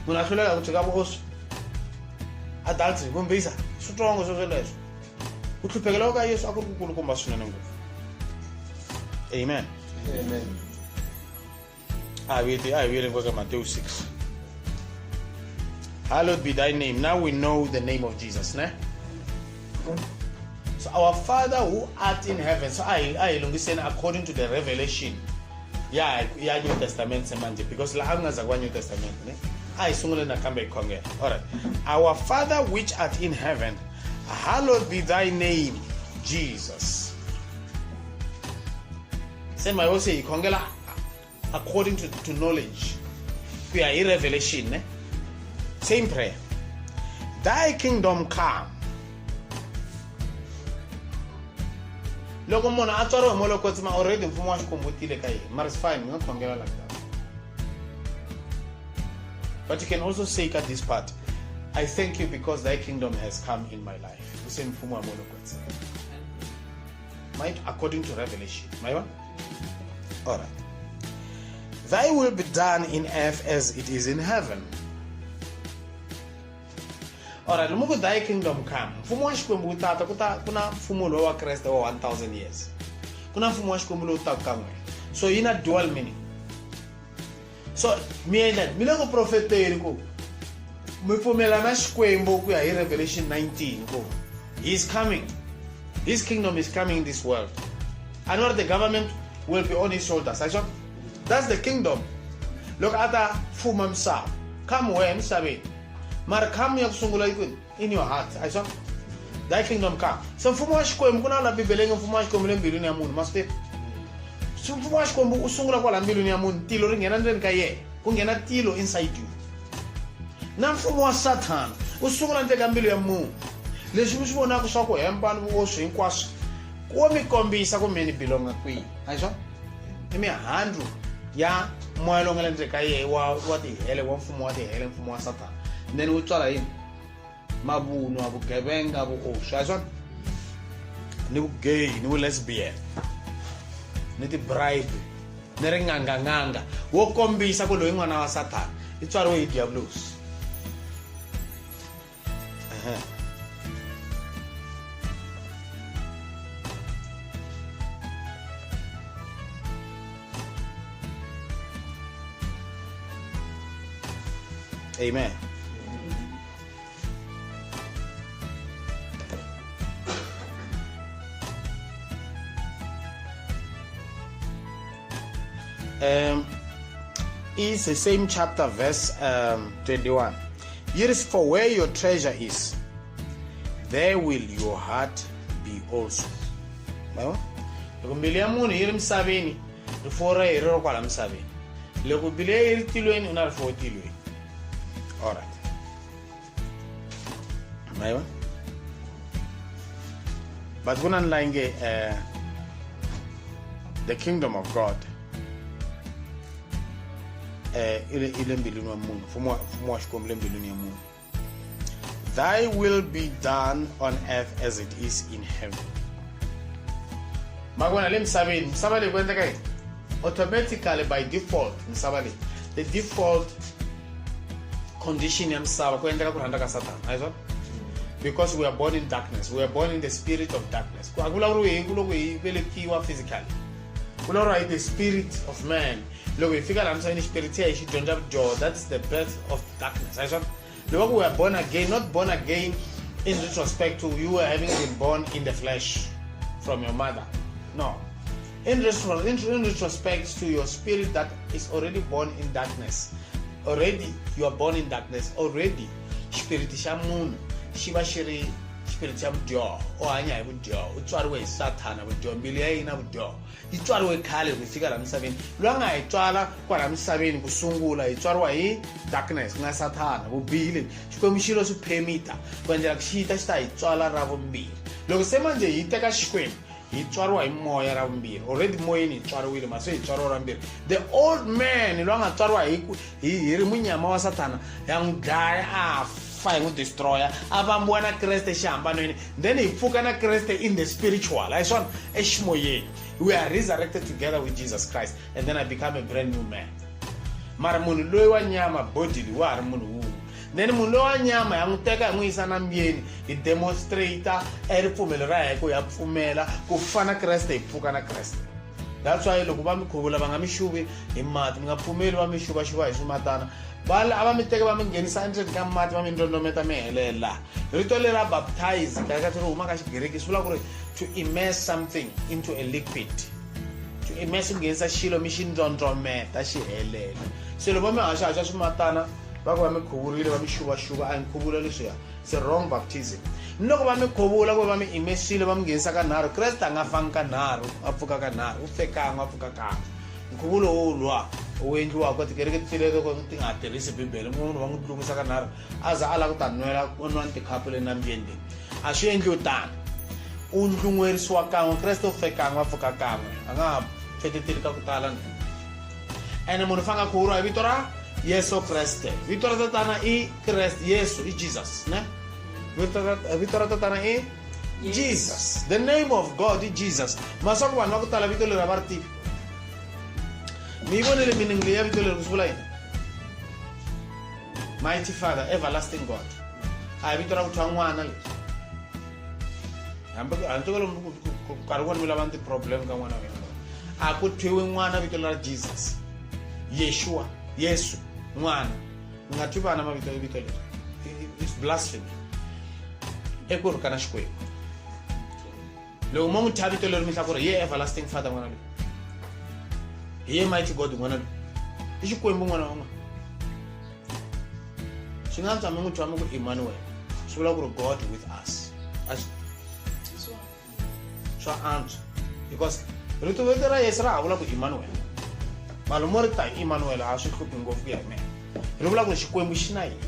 munhu a hlulela ku tshika vuoswi adultery kumbisa switsongo sweswoleswo ku hluphekela ka Yesu a ku ri ku kulukumba swinene ngopfu amen I will go to Matthew 6. Hallowed be thy name. Now we know the name of Jesus, ne? So our Father who art in heaven. So I listen according to the revelation. Yeah, New Testament semantic because la anga New Testament, ne? I sungule na kambe konge. All right. Our Father which art in heaven, hallowed be thy name, Jesus. Send my hosi Xikhongelo according to knowledge. We are in revelation, ne? Same prayer. Thy kingdom come. Loko munhu a tswariwe mo loko tsima already mfumo wa xikwembu wu tile ka yena. Mara it's fine, mi nga khongela like that. But you can also say at this part, I thank you because thy kingdom has come in my life. Right? According to Revelation. Alright. Thy will be done in earth as it is in heaven. Alright, look at thy kingdom come. Mfumo wa Xikwembu tata kuna mfumo lo wa Kreste wa 1000 years. Kuna mfumo wa Xikwembu lo takamwe. So ina dual meaning. So mina ko propheteri ko mufumela na Xikwembu ku ya hi Revelation 19 ko. He is coming. His kingdom is coming in this world. And what the government will be on his shoulders. That's the kingdom. Look at the fuma msa. Come where msabe. Mar come yakusungula in your heart. Thy kingdom come. So mfumo wa Xikwembu kuna la bibelenge mfumo wa Xikwembu lembiluni ya munhu. Must so mfumo wa Xikwembu usungula kwa la mbiluni ya munhu. Tilo ringena ndeni ka ye. Kungena tilo inside you. Na mfumo wa Satan usungula ndeni ka mbilu ya munhu. Leswi swi vonaka swa ku hembana vuoswi hinkwaswo ku mi kombisa ku meni bilonga kwihi ayiswa i mihandzu ya moya lowu nga le ndzeni ka yehe wa tihele wa mfumo wa tihele mfumo wa Satan then wu tswala yini mavunwa vugevenga vuoswi ayiswa ni vugeyi ni vulesbian ni tibribe ni ringanganganga wo kombisa ku loyi n'wana wa Satan i tswariwe hi diabolos. Amen. It's the same chapter, verse 21. Here is for where your treasure is, there will your heart be also. Lokumbilia munhu yiri misaveni, rifora yiri kwala misaveni. Lokumbilia yiri tilweni una rifora tilweni. All right. But when I'm the kingdom of God, thy will be done on earth as it is in heaven. Automatically by default, the default condition because we are born in darkness, we are born in the spirit of darkness. Physically, the spirit of man. That's the birth of darkness. We are born again, not born again in retrospect to you having been born in the flesh from your mother. No. In retrospect to your spirit that is already born in darkness. Already you are born in darkness. Already spirit shamun shiba shiri spirit shamjo o anya ibudjo utswariwe Satan abudjo mbili ina budjo itswariwe khale kufika la msabeni lwanga itswala kwa la msabeni kusungula itswariwa hi darkness nga Satan bubili xikwembu su permita kwendela kushita xita itswala ra vumbili loko se manje hi teka xikwembu hi tswariwa hi moya ra vumbili already moyeni hi tswariwile maso hi tswariwa ra mbili the old man lwanga tswariwa hi ri munyama wa Satana ya n'wi dlaya a fa hi n'wi destroya a vambiwa na Kreste xihambanweni then hi pfuka na Kreste in the spiritual hi swona eximoyeni we are resurrected together with Jesus Christ and then I become a brand new man. Mara munhu loyi wa nyama body li wa ri munhu wun'we then munhu loyi wa nyama ya n'wi teka hi n'wi yisa na mbiyeni hi demonstrata ripfumelo ra hina ku ya pfumela ku fana Kreste hi pfuka na Kreste. That's why loko va mi khuvula va nga mi xuvi hi mati mi nga pfumeli va mi xuvaxuva hi swimatana ava mi teka va mi nghenisa endzeni ka mati va mi ndondometa mi helela rito lera baptize kahle ri huma ka Xigiriki swi vula ku ri to immerse something into a liquid, to immerse nghenisa xilo mi xi ndondometa xi helela. Se loko va mi haxa swimatana va ku va mi khuvurile va mi xuvaxuva a hi nkhuvulo leswiya it's a wrong baptism. Loko va mi khuvula ku va mi immersile va mi nghenisa ka nharhu Kreste a nga fangi ka nharhu a pfuka ka nharhu u fekanga a pfuka kan'we nkhuvulo wo lwa wu endliwaka tikereke tileke ku ti nga tirhisi bibele munhu va n'wi tlumisa ka nharhu a za a lava ku ta nwela nwa tikhapu le nambyendeni a swi endliwi tani u ndlun'werisiwa kan'we Kreste u fekanga a pfuka kan'we a nga ha feteteli ka ku tala ene munhu fanga khuvuriwa hi vito ra Yesu Kreste. Vito ra tatana I Kreste, Yesu I Jesus, ne? Vito ra tatana I Jesus. The name of God is Jesus. Masako vanhu va ku tala vito leri a va ri tivi. Mi vonile meaning leyi ya vito leri ku swi vula yini? Mighty Father, everlasting God. A hi vito ra ku thwa n'wana leri. Hambi lomu nkarhi wun'wana mi lavana ti-problem ka n'wana wa yena. A ku thwiwi n'wana vito ra Jesus. Yeshua, Yesu, n'wana. Mi nga thwi vana mavito leri. It's blasphemy. Eku ri kana Xikwembu. Loko mo n'wi thya vito leri mi hlaku ri hi everlasting Father n'wana loyi. Hi mighty God n'wana loyi. I Xikwembu n'wana wa n'wana. Swi nga antswa mi n'wi thya mi ku Emmanuel. Swi vula ku ri God with us. Swa antswa. Because rito vito ra Yesu ra ha vula ku Emmanuel. Mara mo ri ta Emmanuel a swi hluphi ngopfu ku ya hi mina. Ri vula ku ri Xikwembu xi na hina.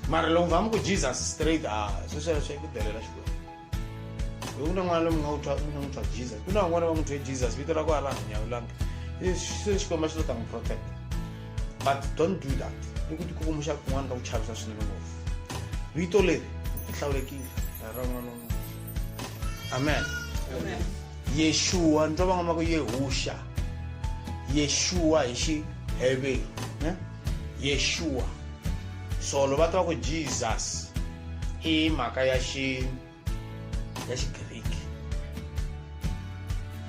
Mara loko va mu ku Jesus straight sweswo swi ku delela Xikwembu. Loko na n'wana loyi mi nga n'wi thwa Jesus. Ku na van'wana va n'wi thwe Jesus vito ra ku a ra hanyawulanga. Xikwembu xi lo ta n'wi protect. But don't do that. I ku tikukumuxa kun'wana ka ku chavisa swinene ngopfu. Vito leri ri hlawulekile ra n'wana wa Amen. Amen. Yeshua ndo va nga ku Yehusha. Yeshua hi Xihebheru, ne? Yeshua. So lo va twa ku Jesus I mhaka ya Xigriki.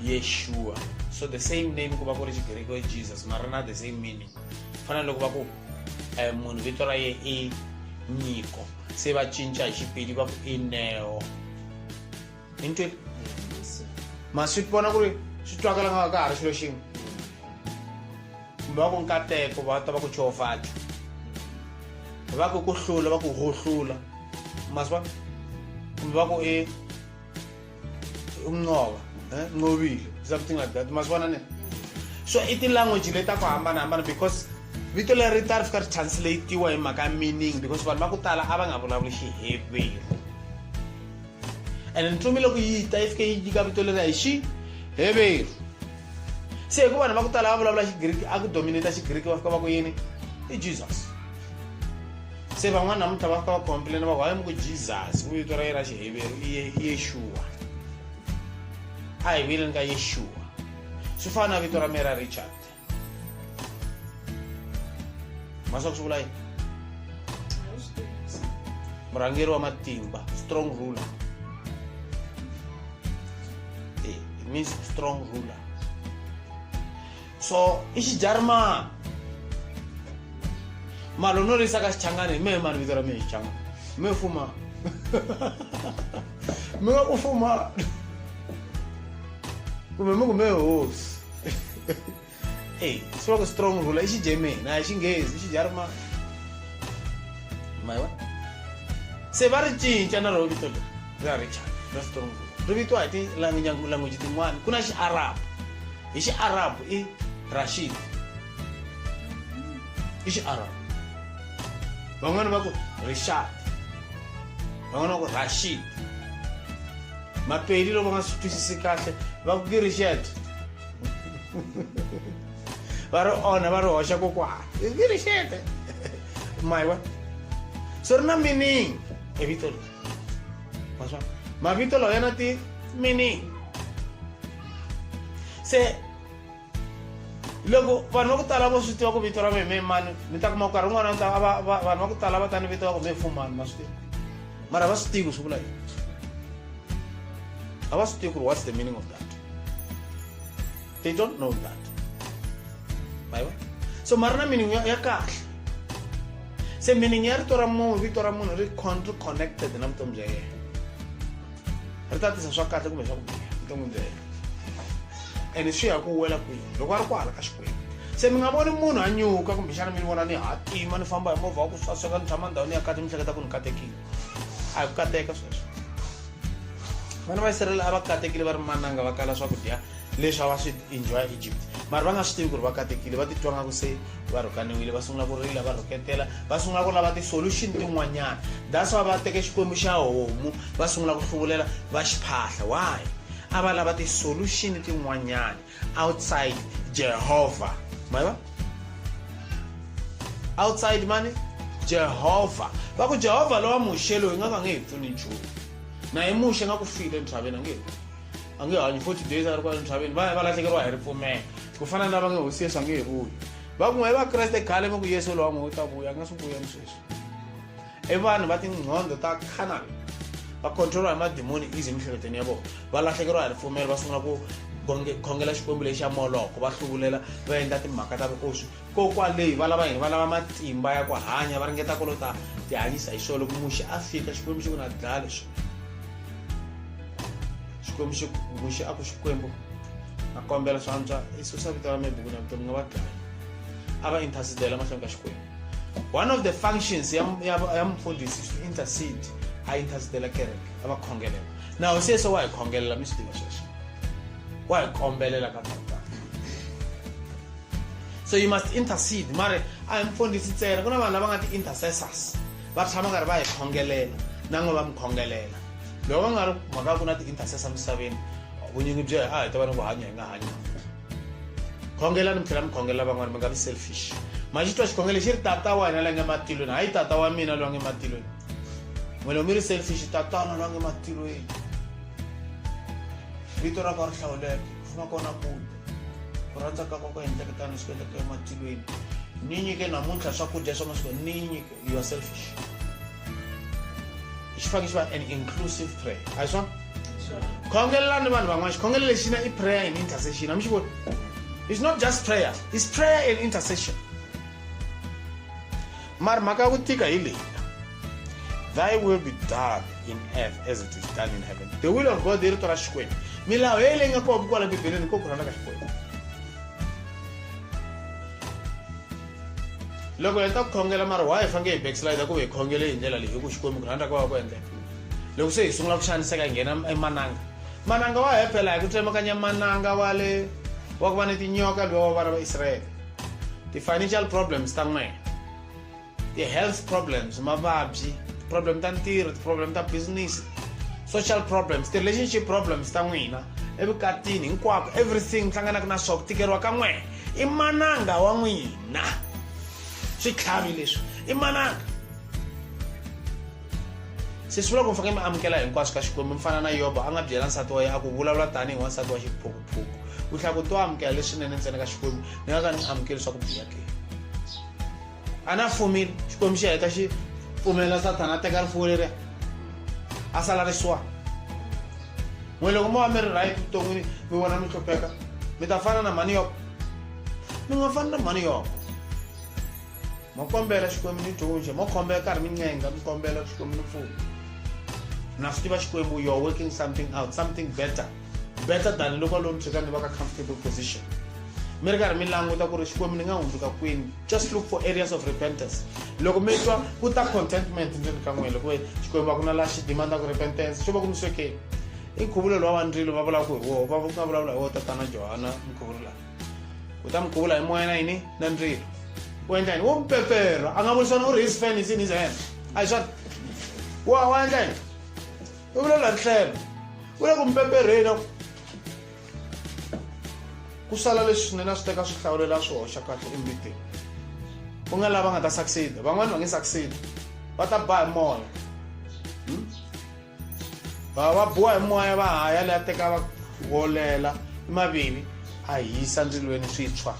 Yeshua. So the same name ku va ku ri Xigriki is Jesus, mara na the same meaning. Fana loko va ku munhu vito ra ye I nyiko. Se va cinca hi Xipedi va ku I Neo. Into ma swi vona ku ri swi twakala nga ka ha ri xilo xin'we. Kumbe va ku nkateko va ta va ku chofaja. Va ku hlula va ku hohlula. Ma swi vona? Kumbe va ku unqova, nqovile, something like that. Ma swi vona ne? So I ti-language leta ku hambanahambana because vito leri ta ri fika ri translate-iwa hi mhaka meaning because vanhu va ku tala a va nga vulavuli Xihebheru. And ntsumi loko yi ta yi fike yi nyika vito leri hi Xihebheru. Se ku vanhu va ku tala va vulavula Xigriki a ku dominate Xigriki va fika va ku yini I Jesus. Se van'wana namuntlha va fika va complain va ku hayi mi ku Jesus vito ra yena ra Xihebheru I Yeshua. A hi vileni ka Yeshua. Swi fana na vito ra mina ra Richard. Masa ku swi vula yini? Murhangeri wa matimba, strong ruler. It means strong ruler. So I Xijarima. Malo no risa ka Xichangani, me mani vito ra mina Xichangani. Me fuma. Me nga ku fuma. Kumbe me hosi. Swi va ku strong ruler I Xijemeni, na hi Xinghezi, I Xijarima. Maiwa. Se va ri cinca na ro vito leri ra Richard, ra strong ruler. Ri vitiwa hi ti-language tin'wana. Ku na Xi-Arabu. Hi Xi-Arabu I Rashid. I Xi-Arabu. Van'wana va ku Rishad. Van'wana va ku Rashid. Mapedi loko va nga swi twisisi kahle va ku ki Rishad. Va ri ona va ri hoxa kokwana. I Rishad. Maiwa. So ri na meaning e vito leri. Mavito lawa ya na ti-meaning. Se loko vanhu va ku tala vo swi tiva ku vito ra me mani mi ta kuma ku nkarhi wun'wana vanhu va ku tala va tani vito va ku me Fumani ma swi tiva. Mara va swi tivi swi vula yini. A va swi tivi ku ri what's the meaning of that. They don't know that. Maiwa. So mara na meaning ya kahle. Se meaning ya rito ra munhu vito ra munhu ri connected na vutomi bya yena. Ri ta tisa swa kahle kumbe swa ku biha vuton'wini bya yena. And swi ya ku wela kwihi loko a ri kwala ka Xikwembu. Se mi nga voni munhu a nyuka kumbe xana mi ni vona ni hatima ni famba hi movha wa ku saseka ni tshama ndhawini ya kahle mi hleketa ku ni katekile. A hi ku kateka sweswo. Vana va Israyele a va katekile va ri mananga va kala swakudya leswi a va swi enjoy Egypt. Mara va nga swi tivi ku ri va katekile va titwa nga ku se va rhukaniwile va sungula ku rila va rhuketela va sungula ku lava ti-solution tin'wanyana. That's why va teke Xikwembu xa homu va sungula ku hluvulela va xiphahla. Why? A va lava ti-solution tin'wanyana outside Jehovah. Maiva? outside mani Jehovah va ku Jehovah lo wa mushelo hi nga va nge hi pfuni nchumu na hi muxe nga ku file entshaveni a nge hanyi 40 days a ri kwala entshaveni va lahlekeriwa hi ripfumelo ku fana na va nge hosi Yesu a nge he vuyi va ku n'we va Kreste khale mo ku Yesu lo wa n'we u ta vuya a nga swi vuya ni sweswi i vanhu va tinqondo ta carnal va control hi mademoni easy emiehleketweni ya vona va lahlekeriwa hi ripfumelo va sungula ku khongela xikwembu lexi xa moloko va hluvulela va endla timhaka ta vukosi kokwaleyi va lava matimba ya ku hanya va ringeta kolota ti hanyisa hi swona loko muxi a fika xikwembu xi ku na dlaya leswi muxi a ku xikwembu a kombela swa antswa i susa vito ra mebuku na vutomi nga va dlaya a va intercedela mahlweni ka xikwembu one of the functions ya mfundhisi is to intercede a intercedela kereke a va khongelela na hosi Yesu wa hi khongelela mi swi tiva sweswo wa hi kombelela ka tata so you must intercede mare a hi mfundhisi ntsena ku na vanhu lava nga ti-intercessors va tshama karhi va hi khongelela na n'we va mi khongelela loko va nga ri mhaka ku na ti-intercessor misaveni vunyingi bya a hi ta va ni ku hanya hi nga hanyi khongelani mi tlhela mi khongelela van'wana mi nga vi selfish ma xi twa xikhongelo xi ri tata wa hina la nge matilweni hayi tata wa mina lowa nge matilweni n'wina mi ri selfish tatana lowa nge matilweni vito ra ka ri hlawuleka fuma kona kude ku rhandza ka ko endleketana swi endleka ematilweni ni nyike namuntlha swakudya swa masiku ni nyike you are selfish xi fanele xi va an inclusive prayer a hi swona khongelelani vanhu van'wana xikhongelo lexi na i prayer in intercession a mi xi voni it's not just prayer it's prayer and intercession mara mhaka ya ku tika hi leyi thy will be done in earth as it is done in heaven the will of God hi rito ra xikwembu milawu heyi leyi nga kona kwala bibeleni ko ku rhandza ka xikwembu loko hi ta ku khongela mara why hi fange hi backslide ku hi khongele hi ndlela leyi hi ku xikwembu ku rhandza ka wa ku endleka loko se hi sungula ku xaniseka hi nghena mananga wa hepela hi ku tsemakanya mananga wa ku va ni tinyoka lowa vana va Israyele ti-financial problems ta n'wena ti-health problems mavabyi problem ta ntirho ti-problem ta business social problems ti-relationship problems ta n'wina evukatini hinkwako everything hlanganaka na swo ku tikeriwa ka n'wena i mananga wa n'wina swi tlhavi leswi i mananga se swi vula ku mi fanele mi amukela hinkwaswo ka xikwembu mi fana na Yoba a nga byela nsati wa yena a ku vulavula tanihi wansati wa xiphukuphuku u tlhela ku to amukela leswinene ntsena ka xikwembu ni nga ka ni amukeli swa ku biha ke a na fumile xikwembu xi heta xi pfumelela Satana a teka rifuwo leriya a sala risiwa n'we loko mo va mi ri right vuton'wini mi vona mi hlupheka mi ta fana na mhani Yoba mi nga fani na mhani Yoba mo kombela xikwembu ni tshunxe mo kombela karhi mi ncenga mi kombela xikwembu ni pfuna na swi tiva xikwembu you're working something out something better than loko lo ni tshika ni va ka comfortable position mi ri karhi mi languta ku ri xikwembu ni nga hundzuka kwini just look for areas of repentance loko mi twa ku ta contentment ndzeni ka n'wina loko xikwembu a ku na laha xi demandaka repentance xo va ku mi swekeni i nkhuvulo lowa wa ndzilo va vulavula hi woho va nga vulavula hi woho tatana Johana nkhuvulo laha u ta mi khuvula hi moya na yini na ndzilo u endla yini wo mpepera a nga vulisana u ri his fan is in his hand a hi swona wa endla yini u vulavula hi tlhelo u le ku mpepereni ku sala leswi swinene a swi teka swi hlawulela swi hoxa kahle embiteni ku nga lava nga ta succeed van'wani va nge succeed va ta ba hi moya va buwa hi moya va haya leyi a teka va holela i mavivi a hisa ndzilweni swi tshwa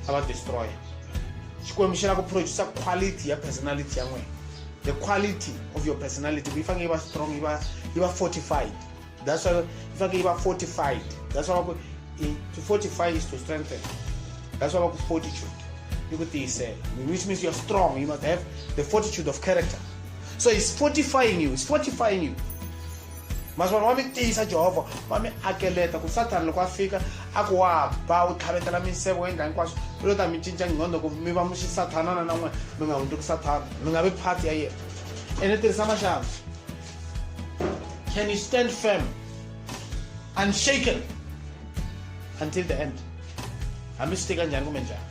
a va destroya xikwembu xi la ku producer quality ya personality ya n'wina the quality of your personality yi fanele yi va strong yi va fortified that's why yi fanele yi va fortified that's why to fortify is to strengthen that's why fortitude you could say which means you're strong you must have the fortitude of character so it's fortifying you maswona wa mi tiyisa Jehovah wa mi akeleta ku Satana loko a fika a ku wa ba u tlhavetela miseve endla hinkwaswo u lo ta mi cinca nghondo ku mi va muxi Satana na n'we mi nga hundzuki Satana mi nga vi part ya yena ene tirhisa maxavi can you stand firm unshaken until the end hambi swi tika njhani kumbe njhani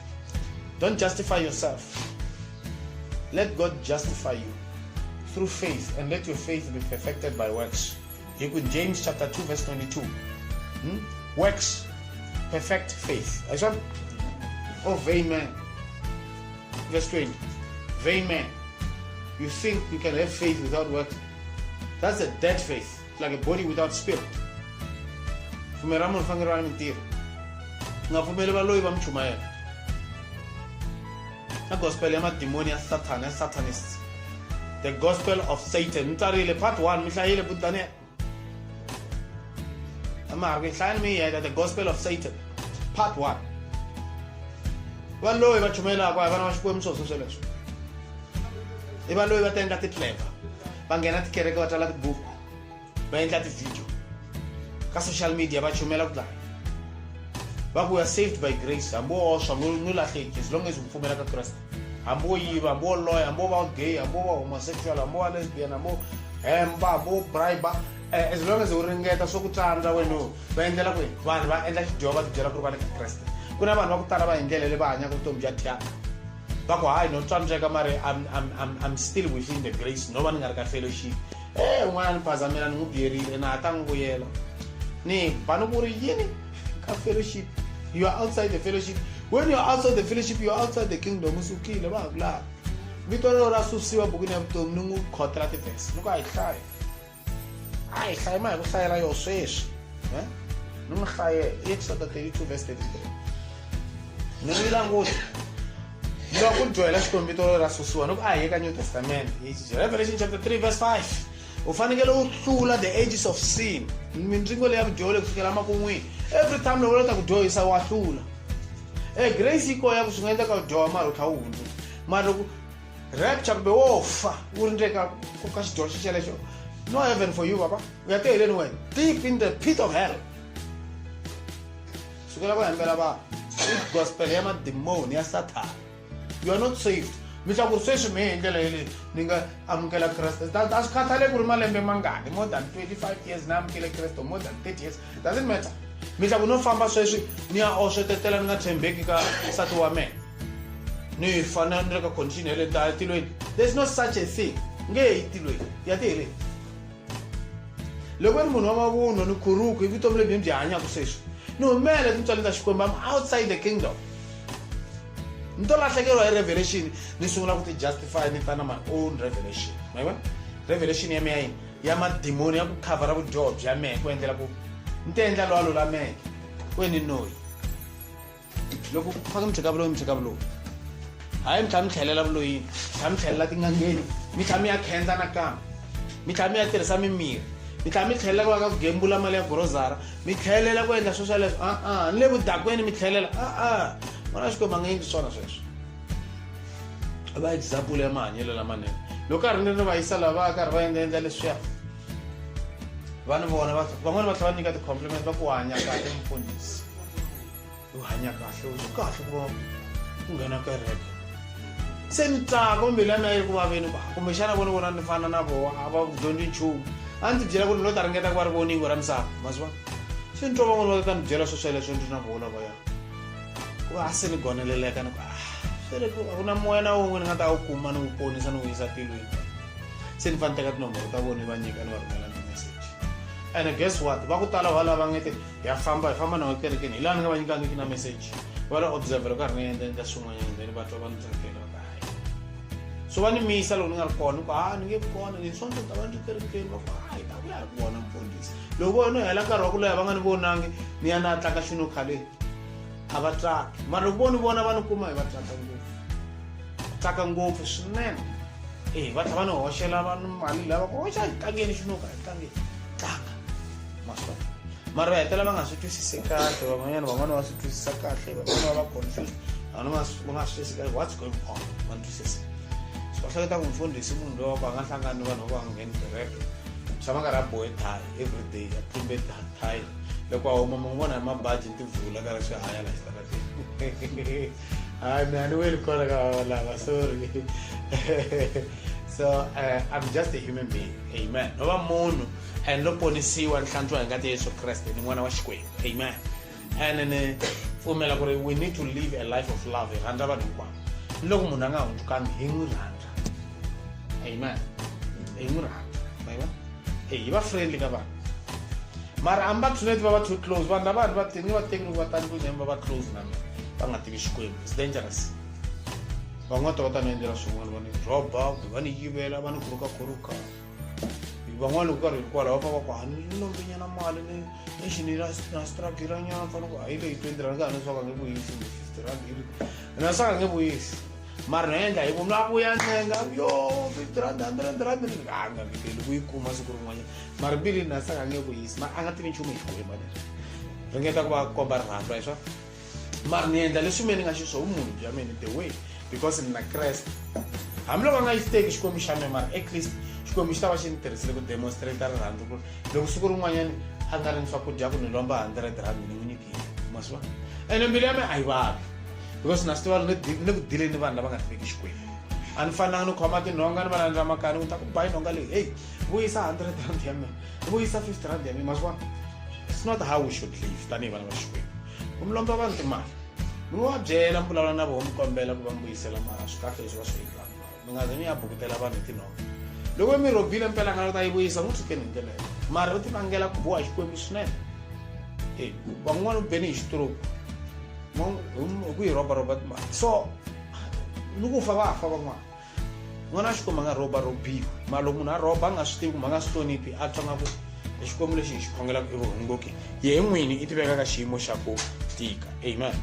don't justify yourself let God justify you through faith and let your faith be perfected by works. You could James chapter 2 verse 22. Works perfect faith. Oh, amen. Verse 20. vain man. You think you can have faith without work. That's a dead faith. It's like a body without spirit. Fumeramu fangira mentira. Ngafumele baloyi bamchumayela. The gospel yama demonia Satan and Satanists. The gospel of Satan. Ntarile part 1 Michael Budane. Amarge sign me that the gospel of Satan. Part 1. Baloyi bachumela kwa bana bashikwe msoso seleso. Ibaloyi batenga titleva. Bangena tikereke batala tibuku. Bayenza video. Ka social media bachumela kudla. But we are saved by grace. Ambo osha nulahleki as long as we ufumela ka Christ. Ambo yiba, ambo lawyer, ambo gay, ambo homosexual, ambo lesbian, ambo ambo bribe. As long as we ringeta sokuthanda wenu baendlela kwe vanhu va endla xijoba tibyela ku ri va le ka Kreste. Ku na vanhu va ku tala va endlela le va hanyaka vutomi bya thyaka. Va ku hayi no tsandzeka mari I'm still within the grace. No va ni nga ri ka fellowship. Un'wana ni phazamela ni n'wi byerile na ta n'wi vuyela. Ni vanu ku ri yini ka fellowship. You are outside the fellowship. When you are outside the fellowship, you are outside the kingdom. Usukile va kula. Vito ra susiwa bukuni ya vutomi ni n'wi khotela tifesi. Ni ku a yi hlaya. A yi hlaya ma hi ku hlayela yo sweswi. Ni n'wi hlaye Exodus 32 verse 33. Ni ri languti. Loko ku joyela xikombiso ra susiwa ni ku a hi eka New Testament. Revelation chapter 3 verse 5. U fanekele u hlula the ages of sin. Mindzingo leyi ya vudyole kusukela makun'wini. Every time loko u leta ku dyohisa wa hlula. Grace yi koya ku swi nga endleka u dyoha mara u kha u hundza. Mara loko rapture kumbe wo fa u ri ndleka ka xidyoho xexelexo. No heaven for you, Papa. We are telling you, deep in the pit of hell. Sukela ku hembela va gospel ya mademoni ya Satan. You are not saved. Mita ku sweswi mi endlela yele ni nga amukela Kreste. A swi khathaleki ku ri malembe mangani, more than 25 years na amukele Kreste, more than 30 years. Doesn't matter. Mita ku no famba sweswi ni ya oswetetela ni nga tshembeki ka nsati wa mina. Ni fana ni ri ka condition yele ta tilweni. There's no such a thing. Nge hi tilweni. Ya tile. Loko ni munhu wa mavunwa ni khuruku hi vutomi lebyi byi hanyaka sweswi. Ni humele tintswalo ta Xikwembu. I'm outside the kingdom. Ni to lahlekeriwa hi revelation ni sungula ku ti justify ni ta na my own revelation. Ma vona? Revelation ya mina yini? Ya mademoni ya ku covera vudyoho bya mina ku endlela ku ni ta endla lwa lulameke. Kweni noyi. Loko faka mitheka vuloyi. Hayi mi tshama mi tlhelela vuloyini. Tshama mi tlhelela tingangeni. Mi tshama ya khensa nakambe. Mi tshama ya tirhisa mimirhi. Mi tshama mi tlhelela ku va ka ku gembula mali ya grocery. Mi tlhelela ku endla sweswo leswo. Ni le vudakweni mi tlhelela. Mana Xikwembu a nga endli swona sweswo. Va example ya mahanyelo lamanene. Loko karhi ni va yisa lava karhi va endla leswiya. Vanhu vona van'wana va tlhela va nyika ti-compliment va ku hanya kahle mfundhisi. U hanya kahle, u kahle ku va ku nghena kereke. Se ni tsaka kumbe la mina yi ku vaveni ba. Kumbe xana vona ni fana na vona, a va dyondzi nchumu. A ndzi byela ku ri lo ta ringeta ku va ri voningo ra misava. Ma swi vona? Se ni twa van'wana va ta ni byela sweswo ndzi na vona va ya. Ku va se ni goneleleka ni ku swele ku na moya na wun'we ni nga ta wu kuma ni wu ponisa ni wu yisa tilweni. Se ni fane teka tinomboro ta vona va nyika ni va rhumela ti-message. And guess what? Va ku tala va lava ngete hi famba na kerekeni. Hi laha ni nga va nyikangiki na message. Va ri observe loko karhi ni endla swin'wanyana then va twa va ni tsakela va hayi. So va ni misa loko ni nga ri kona ni ku ni nge kona ni swona ta va ni kerekeni va ku hayi ta vuya hi vona mfundhisi. Loko vona no hela nkarhi wa ku leha va nga ni vonangi ni ya na tlanga xino khale. A va tsaki. Mara loko vona va ni kuma hi va tsaka ngopfu. Tsaka ngopfu swinene. Va tlhava ni hoxela vanhu mali lava ku hoxa tlangeni xinuka tlangeni. Tlanga. Maswa. Mara va hetelela va nga swi twisisi kahle. Van'wana va swi twisisa kahle. Van'wana va confused. Van'wana va nga swi twisisi kahle. What's going on? Va ni twisisi. So va hleketa ku mfundhisi munhu loyi va nga hlangana ni vanhu va nga ngheni kereke. Tshama karhi a bohe tie every day. A timbe tie. Loko a huma mi vona hi mabaji ti vula ka ri swi hanya la xitarateni. Hayi mina ni weli kona ka lava sorry. So I'm just a human being. Amen. No va munhu and lo ponisiwa ntlhantlho hi ngati ya Yesu Kreste ni n'wana wa Xikwembu. Amen. And ni pfumela ku ri we need to live a life of love. Hi rhandza vanhu hinkwavo. Loko munhu a nga hundzukangi hi n'wi rhandza. Amen. Hi n'wi rhandza. Ma vona? Hi va friendly ka vanhu. Mara amba tshuneti va too close. Vanhu lava va teki va teki loko va tani ku nyamba va close na mina. Va nga tivi Xikwembu. It's dangerous. van'wana ta va ta ni endlela swin'wana va ni roba va ni yivela va ni kuruka van'wana loko karhi hikwalaho va fa va ku ni lombenyana mali ni xini na struggle nyana fana ku hayi leyi 20 rand ka ha ni swa ka nge vuyisi 50 rand na swa ka nge vuyisi mara no endla hi ku na vuya ncenga yo 50 rand 100 rand ni nga viteli ku yi kuma siku rin'wanyana mara bili na swa ka nge vuyisi mara a nga tivi nchumu hi xikwembu lexi ringeta ku va komba rirhandzu hi swa mara ni endla leswi me ni nga xiswo vumunhu bya mina the way because ni na kreste hambiloko a nga yi teki xikwembu xa me mara at least xikwembu xi ta va xi ni tirhisile ku demonstrate rirhandzu ku loko siku rin'wanyana a nga ri ni swakudya ku ni lomba 100 rand ni n'wi nyikile ma swi vona ene mbilu ya me a yi vavi because na swi tiva ni ku dileni vanhu lava nga tiveki xikwembu a ni fanelanga ni khoma tinhonga ni va landza makani ku ta ku ba nhonga leyi hey vuyisa 100 rand ya mina vuyisa 50 rand ya mina ma swi vona it's not how we should live tanihi vana va xikwembu ku mi lomba vanhu timali mi wa byela mi vulavula na vona mi kombela ku va mi vuyisela mara swi kahle leswi va swi endlaka mi nga ze mi ya bukutela vanhu hi tinhonga loko mi robile mpela nga ta yi vuyisa n'wi tshikeni hi ndlela leyo mara u ti vangela ku boha xikwembu swinene van'wana u beni hi xituruku ku yi robaroba timali so ni ku fa va fa van'wana n'wana xikwembu a nga robiwi mara loko munhu a roba a nga swi tivi kumbe a nga swi hloniphi a twa nga ku e xikwembu lexi hi xi khongelaka evuhunguki yehe n'wini i tiveka ka xiyimo xa ku tika amen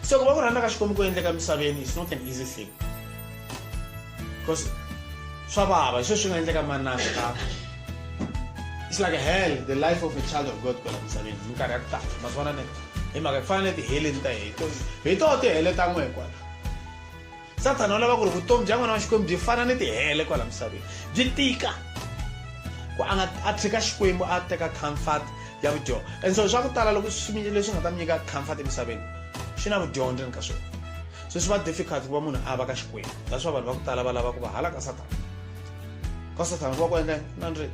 so ku va ku rhandza ka xikwembu ku endleka misaveni is not an easy thing because swa vava hi sweswi nga endleka mananga ka it's like a hell the life of a child of god kwala misaveni minkarhi ya ku tala ma swi vona ne hi mhaka ku fanele tiheleni ta hi to tihele ta n'we kwala satana u lava ku ri vutomi bya n'wana wa xikwembu byi fana ni tihele kwala misaveni byi tika ku a tshika xikwembu a teka comfort ya vudyondzo and so swa ku tala loko leswi nga ta mi nyika comfort emisaveni swi na vudyondzo ka swona so swi va difficult ku va munhu a va ka xikwembu that's why vanhu va ku tala va lava ku va hala ka satana va ku endla nandrika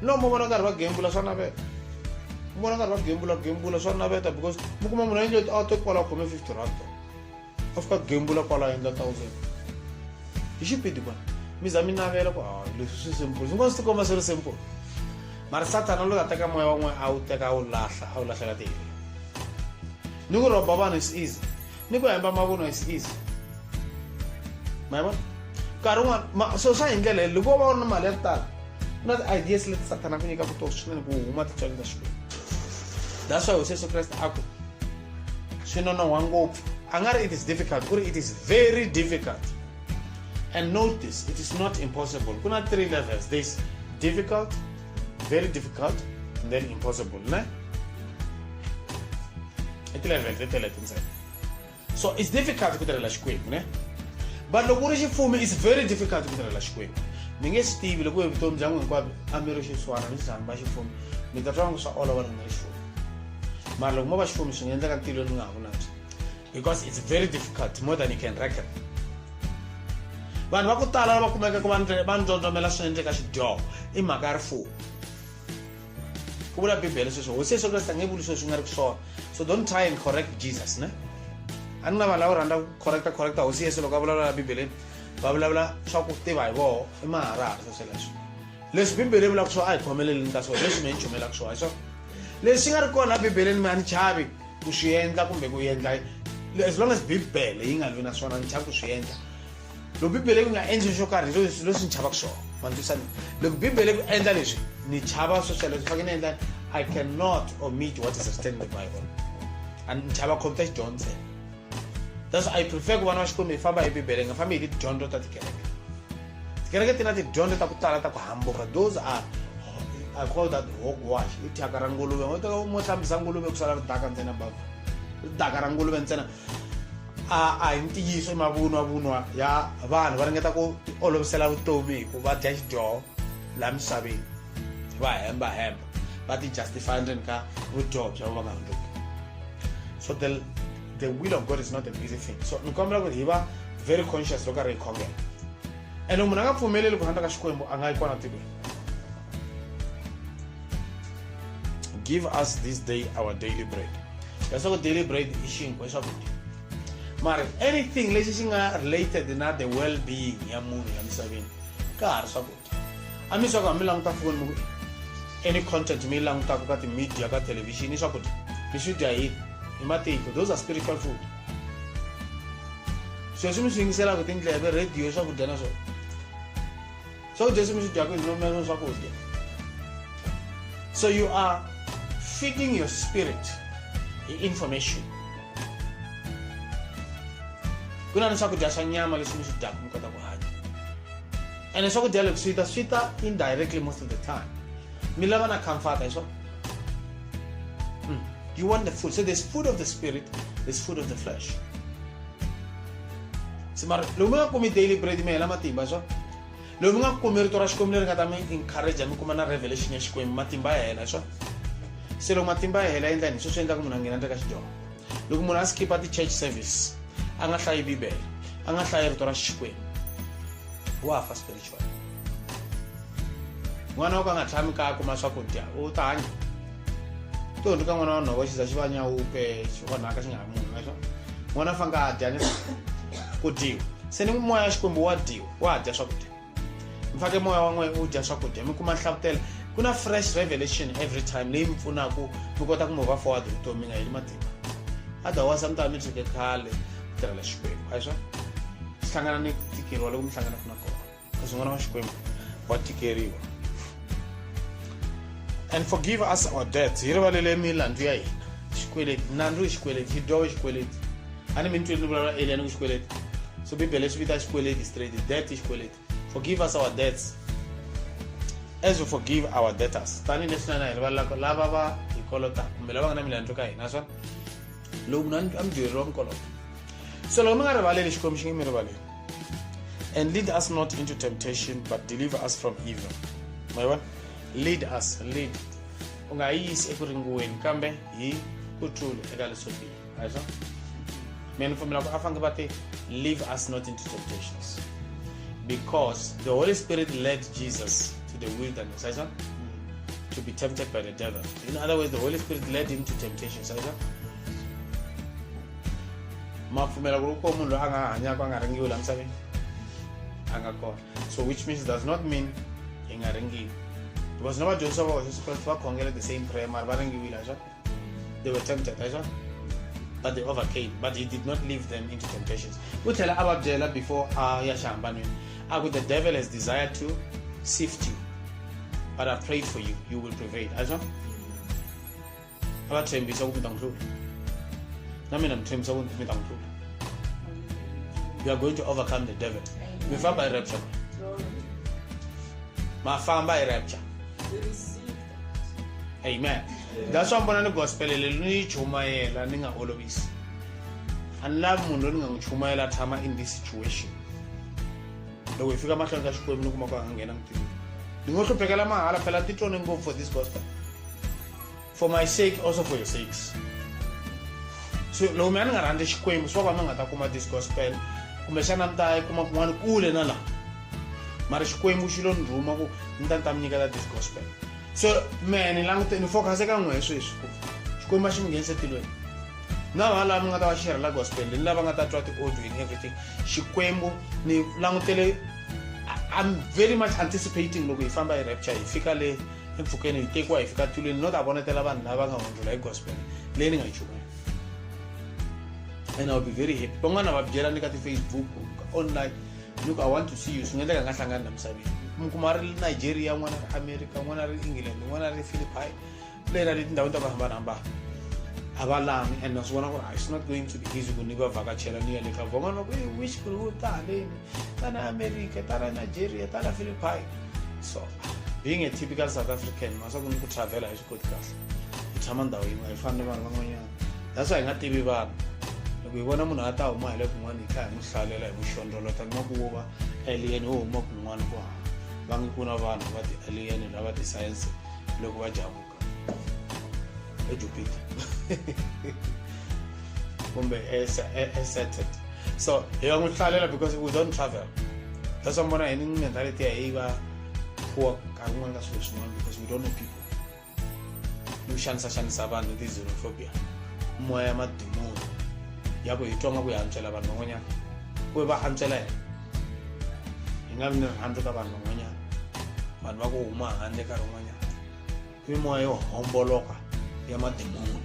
no mo vona nkarhi va gembula swa naveta mo vona nkarhi va gembula swa naveta because mi kuma munhu a endle a to kwala khome 50 rand a fika gembula kwala endla 1000 hi xipidi kwana mi za mi navela ku leswi swi simple swi nga swi tikomba swi ri simple mara satana loko a teka moya wa n'we a wu teka a wu lahlela tihele ni ku roba vanhu is easy ni ku hemba mavunwa is easy ma yi vona nkarhi wun'wana so swa hi ndlela leyi loko va ri na mali ya ku tala ku na ti-ideas leti satana ku nyika vutomi swinene ku huma titswali ta xikwembu that's why Yesu Kreste a ku swi nonohwa ngopfu a nga ri it is difficult ku ri it is very difficult and notice it is not impossible ku na 3 levels there's difficult very difficult and then impossible ne ti-level teteleti ntsena so it's difficult ku tirhela xikwembu ne but loko ri xifumi it's very difficult ku tirhela xikwembu mi nge swi tivi loko vutomi bya n'wi hinkwabyo a mi ri xiswana ni xizami va xifumi mi ta twa nga swa olova ri nga ri xifumi mara loko mo va xifumi swi nga endleka ntilo ni nga ha vunanbyo because it's very difficult more than you can reckon vanhu va ku tala lava kumeka ku va ndzondzomela swi endleka xidyoho i mhaka ya rifuwo ku vula bibele sweswo hosi Yesu Kreste a nge vuli sweswi nga ri ku swona so don't try and correct Jesus ne a ni na vanhu lava rhandza ku correcta hosi Yesu loko a vulavula la bibeleni va vulavula swa ku tiva hi voho i maharari swesweleswo leswi bibele vulaka swo a hi khomeleleni ka swona leswi me ni chumelaka swona hi swona leswi nga ri kona bibeleni mi a ni chavi ku swi endla kumbe ku endla as long as bibele yi nga lwi na swona ni chavi ku swi endla loko bibele yi nga endli xo karhi leswi ni chavaka swona mandisani loko bibele ku endla leswi ni chava swesweleswo faneke ni endla I cannot omit what is written in the Bible and ni chava khomisa xidyondzo that's why I prefer ku vana va xikwembu hi famba hi bibele nga fambi hi tidyondzo ta tikereke ti na tidyondzo ta ku tala ta ku hambuka those are I call that hogwash i thyaka ra nguluve mo hlambisa nguluve ku sala ri daka ntsena bava ri daka ra nguluve ntsena a hi ntiyiso i mavunwa ya vanhu va ringeta ku olovisela vutomi hi ku va dya xidyoho laha misaveni va hemba va ti justify ndzeni ka vudyoho bya vo va nga hundzuki so the will of God is not an easy thing so ni kombela ku hi va very conscious loko ri hi khongela and munhu a nga pfumeleli ku rhandza ka xikwembu a nga yi kona tikweni give us this day our daily bread leswaku daily bread i xinkwa i swakudya mara anything lexi xi nga related na the well-being ya munhu ya misaveni ka ha ri swakudya a mi swaku hambi languta foni mi ku any content mi langutaka ka ti-media ka television i swakudya mi swi dya hi matiko those are spiritual food so leswi mi swi yingisela ku tindleve radio swakudya na swona swakudya leswi mi swi dyaka hi swakudya. So you are feeding your spirit information. Ku na swakudya swa nyama leswi mi swi dyaka mi kota ku hanya, and swakudya leswi swi ta indirectly most of the time. Mi lava na comfort hi swona. You want the food. So there's food of the spirit, there's food of the flesh. So mara lo mi nga kumi daily bread mi hela matimba so. Lo mi nga kumi rito ra Xikwembu leri nga ta mi encourage mi kuma na revelation ya Xikwembu, matimba ya hela so. Se lo matimba ya hela endla ni swi endla ku munhu a nghena eka xidyoho. Loko munhu a skipa ti church service, a nga hlayi Bibele, a nga hlayi rito ra Xikwembu, wa fa spiritual. N'wana wa ka nga tshami ka kuma swakudya u ta hanya. To ndo ka n'wana wa nhova xi za xi va nyawupe xi onhaka xi nga ha munhu leswo n'wana a fanga a dya ku dyiwa. Se ni moya ya Xikwembu wa dyiwa, wa dya swakudya. Mi fake moya wa n'we u dya swakudya mi kuma nhlavutelo. Ku na fresh revelation every time leyi mi pfunaka mi kota ku move forward vutomi mi nga heli matimba. Otherwise mi ta mi tshike khale ku tirhela Xikwembu a hi swona. Swi hlangana ni tikeriwa loko mi hlanganaka na kona, kasi n'wana wa Xikwembu wa tikeriwa. And forgive us our debts. Hi rivalele milandzu ya hina. Xikweleti, nandzu hi xikweleti, xidyoho hi xikweleti. A ni mi twile ni vulavula earlier ni ku xikweleti. So Bibele swi vita xikweleti straight, debt hi xikweleti. Forgive us our debts as we forgive our debtors. Tani leswi na hi rivalaka lava va hi kolotaka kumbe lava nga na milandzu ka hina swona. Loko munhu a mi dyeriwa mikoloto. So loko mi nga rivaleli Xikwembu xi nge mi rivaleli. And lead us not into temptation but deliver us from evil. My one? Lead us, lead. Unga yisi ekuringuweni kambe hi kuthula eka leswo biha. Ayisho? Mina mfumela ku afanga bathi leave us not into temptations. Because the Holy Spirit led Jesus to the wilderness, ayisho? To be tempted by the devil. In other words, the Holy Spirit led him to temptations, ayisho? Mafumela ku ko munhu anga hanya ku anga ringiwa la misaveni. Anga kona. So which means it does not mean inga ringiwa. Because never Joseph was supposed to Xikhongelo the same prayer, they were tempted, but they overcame. But he did not leave them into temptations. We tell about Jela before the devil has desired to sift you, but I prayed for you, you will prevail. You are going to overcome the devil. Before by rapture. My farm by rapture. Amen. That's why I'm going to gospel. Ni chumaela ninga always. And love mundu ninga chumaela tama in this situation. Lo we fika mahlanga Xikwembu kuma ka ngena ngitini. Ningo hluphekela mahala phela titone ngopfu for this gospel. For my sake, also for your sakes. So lo me nga rande Xikwembu so va nga ta kuma this gospel. Kumbe xana mta kuma kun'wana kule na la. Mara Xikwembu xi lo ndruma ku ndanta mi nyika this gospel. So man ni langute ni focus eka n'we sweswi. Xikwembu xi mi nghenise tilweni. Na hala mi nga ta va share la gospel ni lava nga ta twa ti audio and everything. Xikwembu ni langutele. I'm very much anticipating loko hi famba hi rapture hi fika le empfukeni hi tekiwa hi fika tilweni no ta vonetela vanhu lava nga hundrula hi gospel leyi ni nga yi chuma. And I'll be very happy. Van'wana va byela ni ka ti Facebook online. Look, I want to see you. Swin'wana nga hlangana na misaveni. Mukuma ri Nigeria, n'wana ri America, n'wana ri England, n'wana ri Philippines. Lena ri tindhawu ta ku hambanahambana. Abalami and naswona ku it's not going to be easy ku ni va vakachela ni ya le ka van'wana ku which ku ta haleni. Tana America, tana Nigeria, tana Philippines. So, being a typical South African, masa ku ni ku travel hi swikoti kahle. Hi tshama ndhawu yin'we hi fana na vanhu van'wanyana. That's why hi nga tivi vanhu. We want to know how much like money can musala like mushondolo tamakuwa alien ho mo kunwana kwa bangi kuna vanhu va ti alien lava ti science loko va jabuka Jupiter kumbe asset. So you nguhlalela because we don't travel. That's why mona any mentality aiva poor kan'wana ka swilo swin'wana because we don't know people. Ni shanisa vanhu ti xenophobia moya madimoni yabo yitonga ku yantsela vanhu van'wanyana ku va antsela hi nga vi ni rhandzu ka vanhu van'wanyana vanhu va ku huma handle ka rin'wanyana ku moya yo homboloka ya madimoni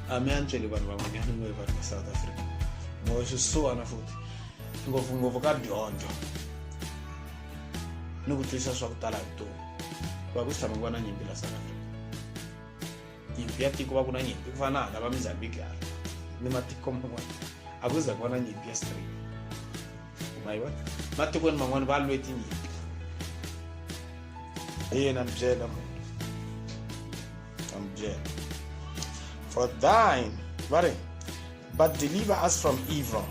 a mi antsweli vanhu van'wanyana ngwe vanhu va South Africa moya xi suhana futhi ngopfungopfu ka dyondzo ni ku twisisa swa ku tala hi vutomi va ku swi tshama ku va na nyimpi la South Africa. Nyimpi ya tiko va ku na nyimpi ku fana na va Mozambique ni matiko man'wana a ku za ku va na nyimpi ya street mayiwa matikweni man'wana va lwe tinyimpi yena mbyela munhu ambyela for thine but deliver us from evil.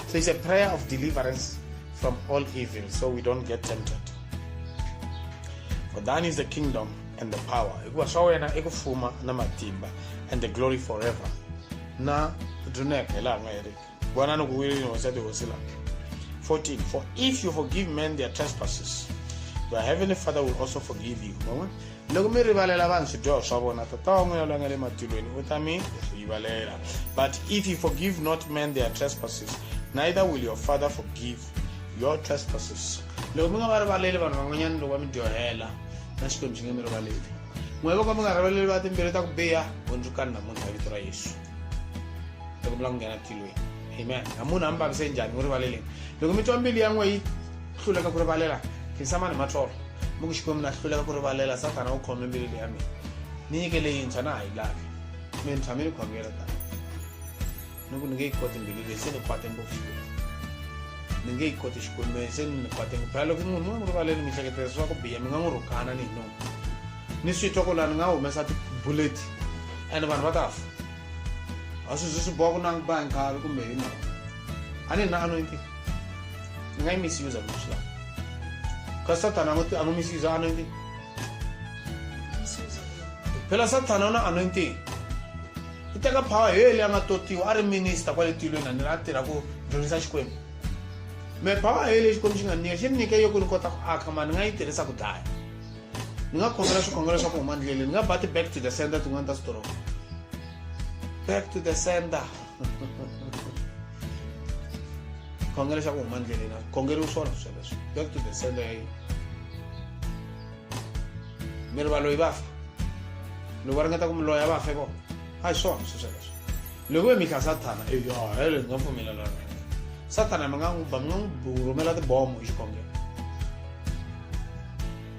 So it's a prayer of deliverance from all evil so we don't get tempted. For thine is the kingdom and the power and the glory forever. Na 14. For if you forgive men their trespasses, your heavenly Father will also forgive you. But if you forgive not men their trespasses, neither will your Father forgive your trespasses. Amen. Amuna amba bisenjani nguribalele. Loko mitswambili yan'we yi hluleka ku rivalela, khinsama ni matlolo. Muku xikwembu na hluleka ku rivalela Satana u khome mbili leyi ya mina. Ni nyike leyintshwa na ha yi lavi. Mina tshame ni khongela tani. Ni ku ni nge yi koti mbili leyi se ni kwate ngopfu. Ni nge yi koti xikwembu se ni kwate ngopfu. Phela loko munhu u n'wi rivaleli miehleketo swa ku biha mi nga n'wi rhukana ni hi nomu. Ni swi twa ku laha ni nga humesa ti-bullet and vanhu va ta fa. Swi boha ku nangiba hi nkarhi kumbe hi mali a ni na anointing ni nga yi misuse mhla ka Satana a ngo misuse anointing phela Satana u na anointing u teka power heli a nga totiwa a ri minister kwale tilweni ni la tirha ku dyondzisa Xikwembu me power heli Xikwembu xi nga nyika xi nyike yo ku ni kota ku aka mani ni nga yi tirhisa ku dlaya ni nga khongela swikhongelo swa ku huma ndleleni ni nga bati back to the center tin'wana ta switoro. Back to the sender. Khongela xa ku huma ndleleni khongeriwa swona sweleswo back to the sender. Miri va loyi va fa loko va ringeta ku mi loya va fe vona a hi swona sweleswo loko mi mihla Satana hele ni nga pfumelelana Satana mi nga n'wi rhumela tibomo hi xikhongelo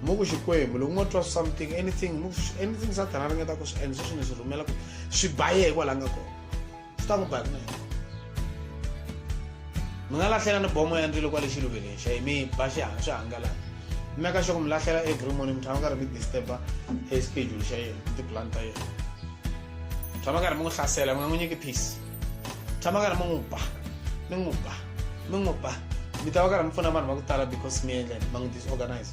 muku Xikwembu loko ngo twa something anything Satana ringeta ku swi endla swi ni swi rhumela ku swi baye hikwalaho nga kona swi ta n'wi baya kunene mi nga lahlela ni bomo ya ndzilo kwale xiluveleni xa mi ba swi hangalaka meka xo ku mi lahlela every morning mi tshama karhi mi disturba schedule xa yena tiplan ta yena tshama karhi mi n'wi hlasela mi nga n'wi nyiki peace tshama karhi mi n'wi ba mi ta va karhi mi pfuna vanhu va ku tala because mi endla ma n'wi disorganize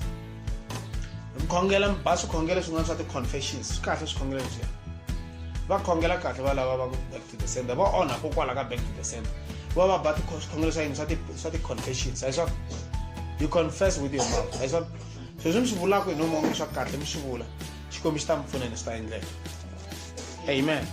khongela mi ba swikhongelo swin'wana swa ti-confessions swi kahle swikhongelo leswiya va khongela kahle va lava va ku back to the center va onha kokwala ka back to the center va ba swikhongelo swa yini swa ti-confessions a hi swa you confess with your mouth a hi swa sweswi mi swi vulaka hi nomu swa kahle mi swi vula Xikwembu xi ta mi pfuna ni swi ta endleka amen.